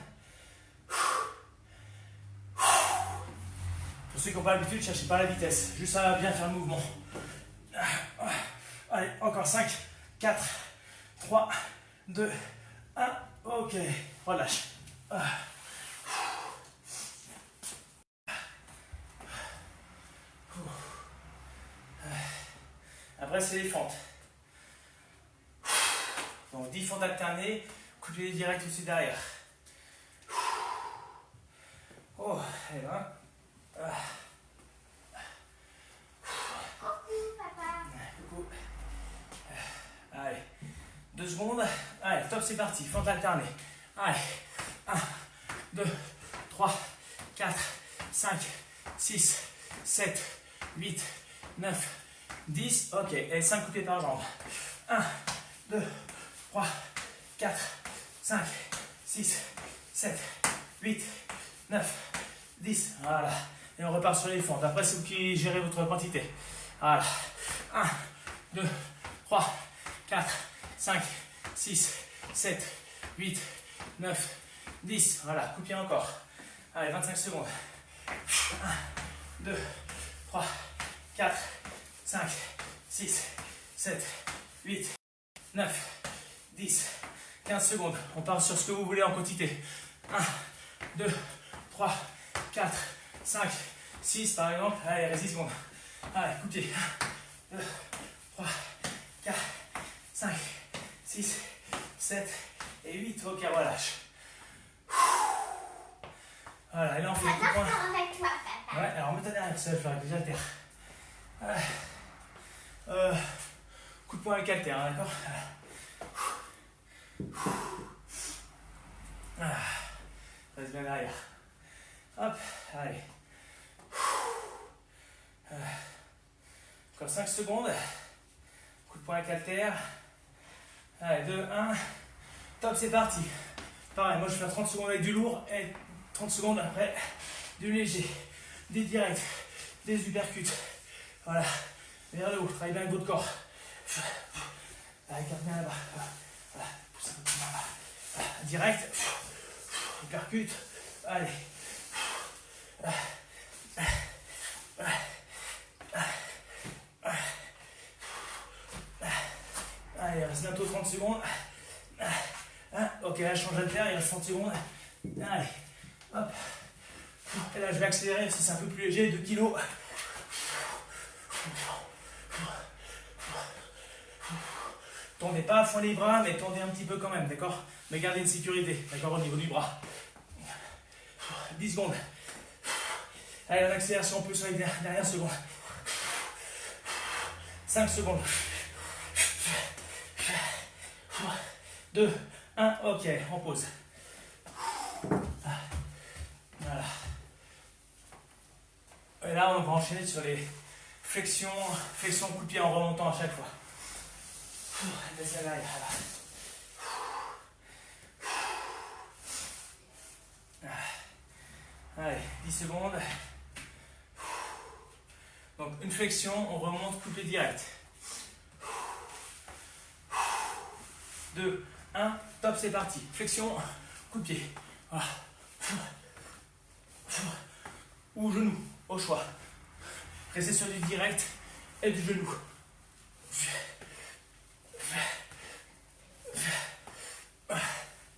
[SPEAKER 1] Pour ceux qui n'ont pas l'habitude, ne cherchez pas la vitesse, juste à bien faire le mouvement. Allez, encore 5, 4, 3, 2, 1. Ok, relâche. Après, c'est les fentes. Donc 10 fentes alternées, coup de pied direct au-dessus derrière. Oh, et là.
[SPEAKER 2] Coucou papa.
[SPEAKER 1] Coucou. Allez, 2 secondes. Allez, top, c'est parti. Fente alternée. Allez, 1, 2, 3, 4, 5, 6, 7, 8, 9, 10. Ok, et 5 coups de pied par jambe. 1, 2, 3, 4, 5, 6, 7, 8, 9, 10. Voilà. Et on repart sur les fentes. Après, c'est vous qui gérez votre quantité. Voilà. 1, 2, 3, 4, 5, 6, 7, 8, 9, 10. Voilà. Coup de pied encore. Allez, 25 secondes. 1, 2, 3, 4, 5, 6, 7, 8, 9, 10, 15 secondes. On part sur ce que vous voulez en quantité. 1, 2, 3, 4, 5, 6 par exemple. Allez, reste 10 secondes. Allez, coup de pied. 1, 2, 3, 4, 5, 6, 7 et 8. Ok, relâche. Voilà, et là on fait le coup de poing.
[SPEAKER 2] Avec toi, papa.
[SPEAKER 1] Ouais, alors mets-toi derrière ça, je vais faire avec les haltères. Coup de poing avec haltères, hein, d'accord. Reste bien derrière. Hop, allez. Encore 5 secondes. Coup de poing avec haltère. Allez, 2, 1. Top, c'est parti. Pareil, moi je vais faire 30 secondes avec du lourd et 30 secondes après du léger. Des directs, des uppercuts. Voilà, vers le haut, travaillez bien avec votre corps. Allez, garde bien là-bas. Voilà, poussez un peu plus là-bas. Direct, uppercut. Allez. Allez, il reste bientôt 30 secondes. Ok, là je change d'haltère, il reste 30 secondes. Allez, hop. Et là je vais accélérer si c'est un peu plus léger, 2 kilos. Tendez pas à fond les bras, mais tendez un petit peu quand même, d'accord? Mais gardez une sécurité, d'accord, au niveau du bras. 10 secondes. Allez, on accélère si on peut sur les dernières secondes. 5 secondes. 2, 1, ok, on pause. Voilà. Et là, on va enchaîner sur les flexions coup de pied en remontant à chaque fois. Laissez à l'arrière. Allez, 10 secondes. Donc, une flexion, on remonte coup de pied direct. 2, 1, top, c'est parti. Flexion, coup de pied. Voilà. Ou genou, au choix. Restez sur du direct et du genou.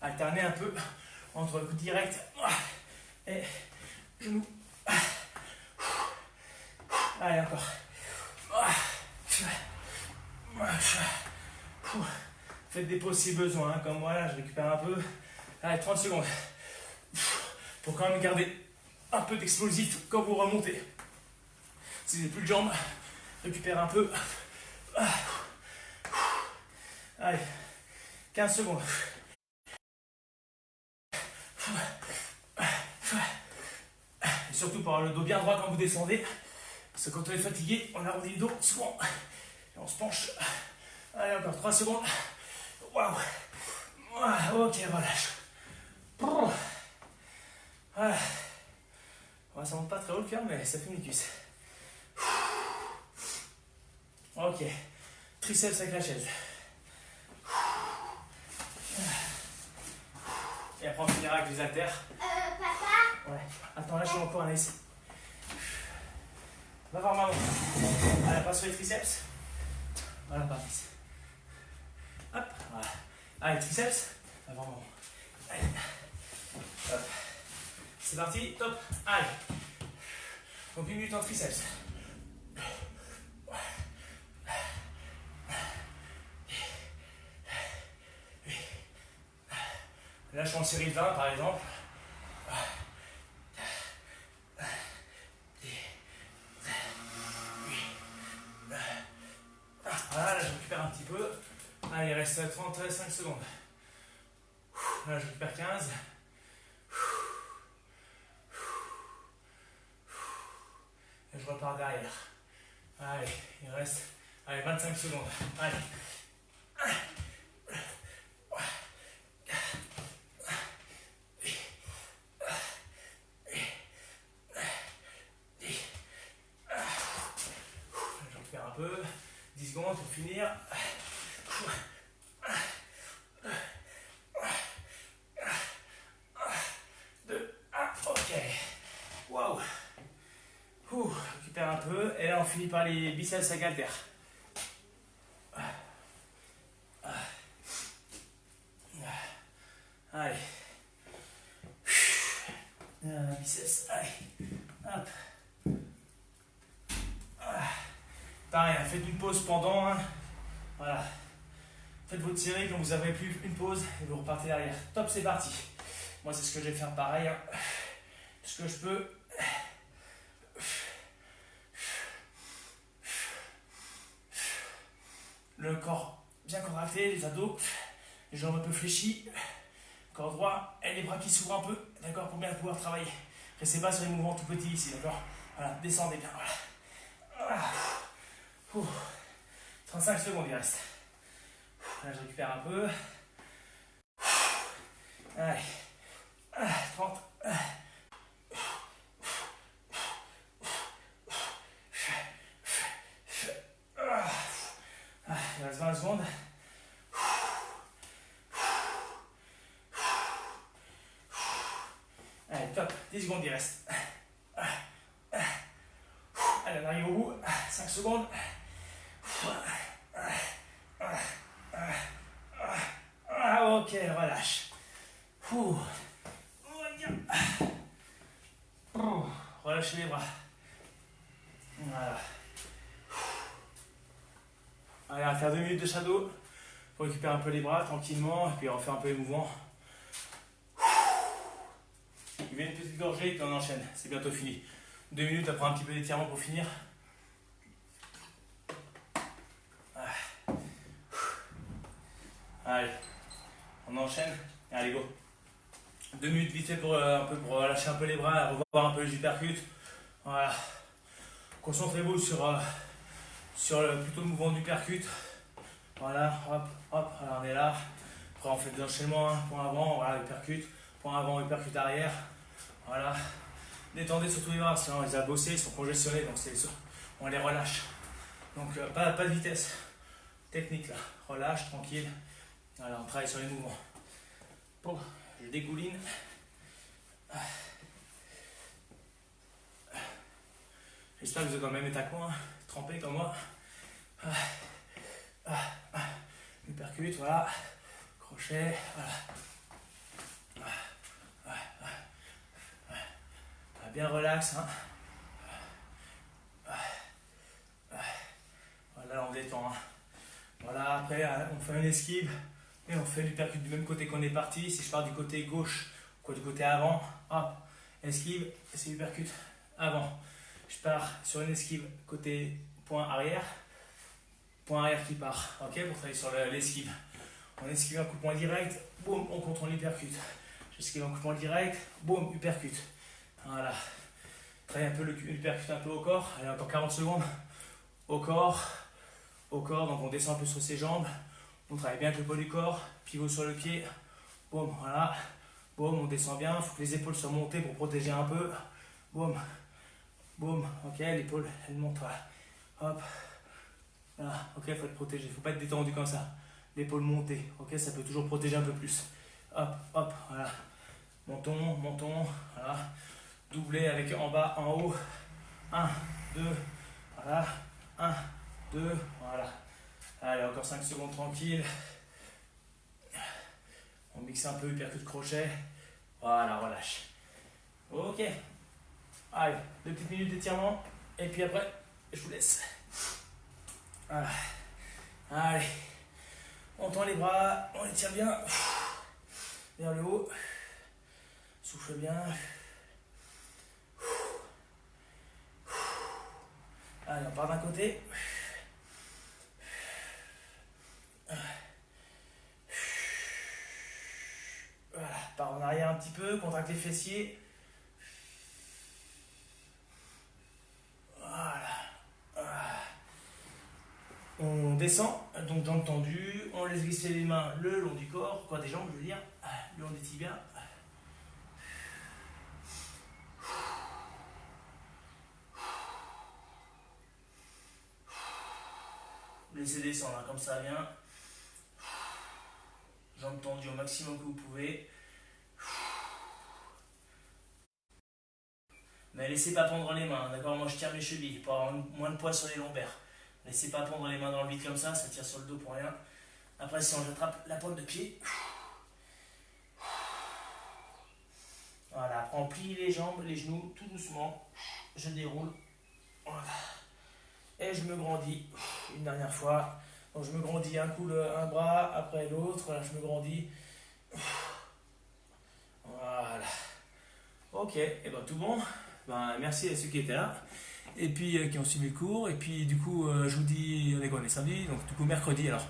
[SPEAKER 1] Alternez un peu entre le coup direct et genou. Allez, encore. Faites des pauses si besoin, comme moi là, je récupère un peu. Allez, 30 secondes. Pour quand même garder un peu d'explosif quand vous remontez. Si vous n'avez plus de jambes, récupérez un peu. Allez, 15 secondes. Et surtout pour avoir le dos bien droit quand vous descendez. Parce que quand on est fatigué, on arrondit le dos souvent. Et on se penche. Allez, encore 3 secondes. Waouh. Ok, relâche. Voilà. Ouais, ça monte pas très haut le cœur, mais ça fait mes cuisses. Ok. Triceps avec la chaise. Et après on finira avec les haltères.
[SPEAKER 2] Papa?
[SPEAKER 1] Ouais. Attends, là je suis encore un ici. Va voir maman. Allez, passe sur les triceps. Voilà, pas plus. Hop, voilà. Allez, triceps. Va voir maman. Allez. Hop. C'est parti, top. Allez. Donc 1 minute en triceps. Là, je suis en série 20 par exemple. Voilà, là, je récupère un petit peu. Allez, il reste 35 secondes. Là, je récupère 15. Et je repars derrière. Allez, il reste 25 secondes. Allez. Je récupère un peu. 10 secondes pour finir. 2, 1, ok. Waouh. Récupère un peu. Et là, on finit par les biceps avec haltère. Allez. Biceps. Allez. Hop. Pareil, faites une pause pendant. Hein. Voilà. Faites votre série quand vous avez plus une pause et vous repartez derrière. Top, c'est parti. Moi, c'est ce que je vais faire pareil. Hein. Ce que je peux. Le corps bien contracté, les abdos, les jambes un peu fléchies, corps droit et les bras qui s'ouvrent un peu, d'accord, pour bien pouvoir travailler. Restez pas sur les mouvements tout petits ici, d'accord? Voilà, descendez bien, voilà. Voilà. Ouh. 35 secondes il reste. Là je récupère un peu. Allez. 30. Il reste 20 secondes. Allez, top. 10 secondes il reste. Allez, on arrive au bout. 5 secondes. Ok, relâche. Relâchez les bras. Voilà. Allez, on va faire 2 minutes de shadow pour récupérer un peu les bras tranquillement et puis on fait un peu les mouvements. Il y a une petite gorgée et puis on enchaîne. C'est bientôt fini. 2 minutes après un petit peu d'étirement pour finir. Allez, on enchaîne. Allez, go. 2 minutes vite fait pour relâcher un peu les bras, revoir un peu les uppercuts. Voilà. Concentrez-vous plutôt le mouvement du percute. Voilà, hop, hop, alors on est là. Après on fait des enchaînements, hein. Point avant, voilà, uppercut, point avant, uppercut arrière. Voilà. Détendez surtout les bras, sinon on les a bossés, ils sont congestionnés, donc on les relâche. Donc pas de vitesse. Technique là, relâche, tranquille. Voilà, on travaille sur les mouvements. Bon, je dégouline. J'espère que vous êtes dans le même état que moi, hein. Trempé comme moi. Uppercut, voilà. Crochet, voilà. Bien relax. Hein. Voilà, on détend. Hein. Voilà, après on fait une esquive et on fait l'uppercut du même côté qu'on est parti. Si je pars du côté gauche, du côté avant, hop, esquive, c'est uppercut avant. Je pars sur une esquive côté point arrière qui part, ok, pour travailler sur l'esquive. On esquive un coup de poing direct, boum, on contrôle l'uppercut. J'esquive un coup de poing direct, boum, uppercut. Voilà. Travaille un peu l'uppercut un peu au corps. Allez, encore 40 secondes. Au corps, donc on descend un peu sur ses jambes. On travaille bien avec le poids du corps, pivot sur le pied. Boum, voilà. Boum, on descend bien. Il faut que les épaules soient montées pour protéger un peu. Boum. Boum, ok, l'épaule, elle monte, voilà. Hop, voilà, ok, il faut être protégé, il ne faut pas être détendu comme ça. L'épaule montée, ok, ça peut toujours protéger un peu plus. Hop, hop, voilà. Montons, voilà. Doublé avec en bas, en haut. 1, 2, voilà. 1, 2, voilà. Allez, encore 5 secondes tranquille. On mixe un peu, uppercut crochet. Voilà, relâche. Ok. Allez, 2 petites minutes d'étirement. Et puis après, je vous laisse. Voilà. Allez. On tend les bras, on les tire bien. Vers le haut. Souffle bien. Allez, on part d'un côté. Voilà, part en arrière un petit peu, contracte les fessiers. On descend, donc jambes tendues, on laisse glisser les mains le long du corps, des jambes, je veux dire, le long des tibias. Laissez descendre, hein, comme ça vient. Jambes tendues au maximum que vous pouvez. Mais laissez pas pendre les mains, d'accord? Moi je tire mes chevilles pour avoir moins de poids sur les lombaires. Laissez pas pendre les mains dans le vide comme ça tire sur le dos pour rien. Après, si on attrape la pointe de pied, voilà, après on plie les jambes, les genoux, tout doucement. Je déroule, voilà. Et je me grandis une dernière fois. Donc je me grandis un bras après l'autre, voilà, je me grandis. Voilà. Ok, et ben tout bon. Merci à ceux qui étaient là. Et puis qui ont suivi le cours. Et puis du coup, je vous dis, on est samedi, donc du coup mercredi alors.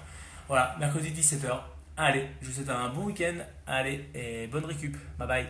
[SPEAKER 1] Voilà, mercredi 17h. Allez, je vous souhaite un bon week-end. Allez, et bonne récup. Bye bye.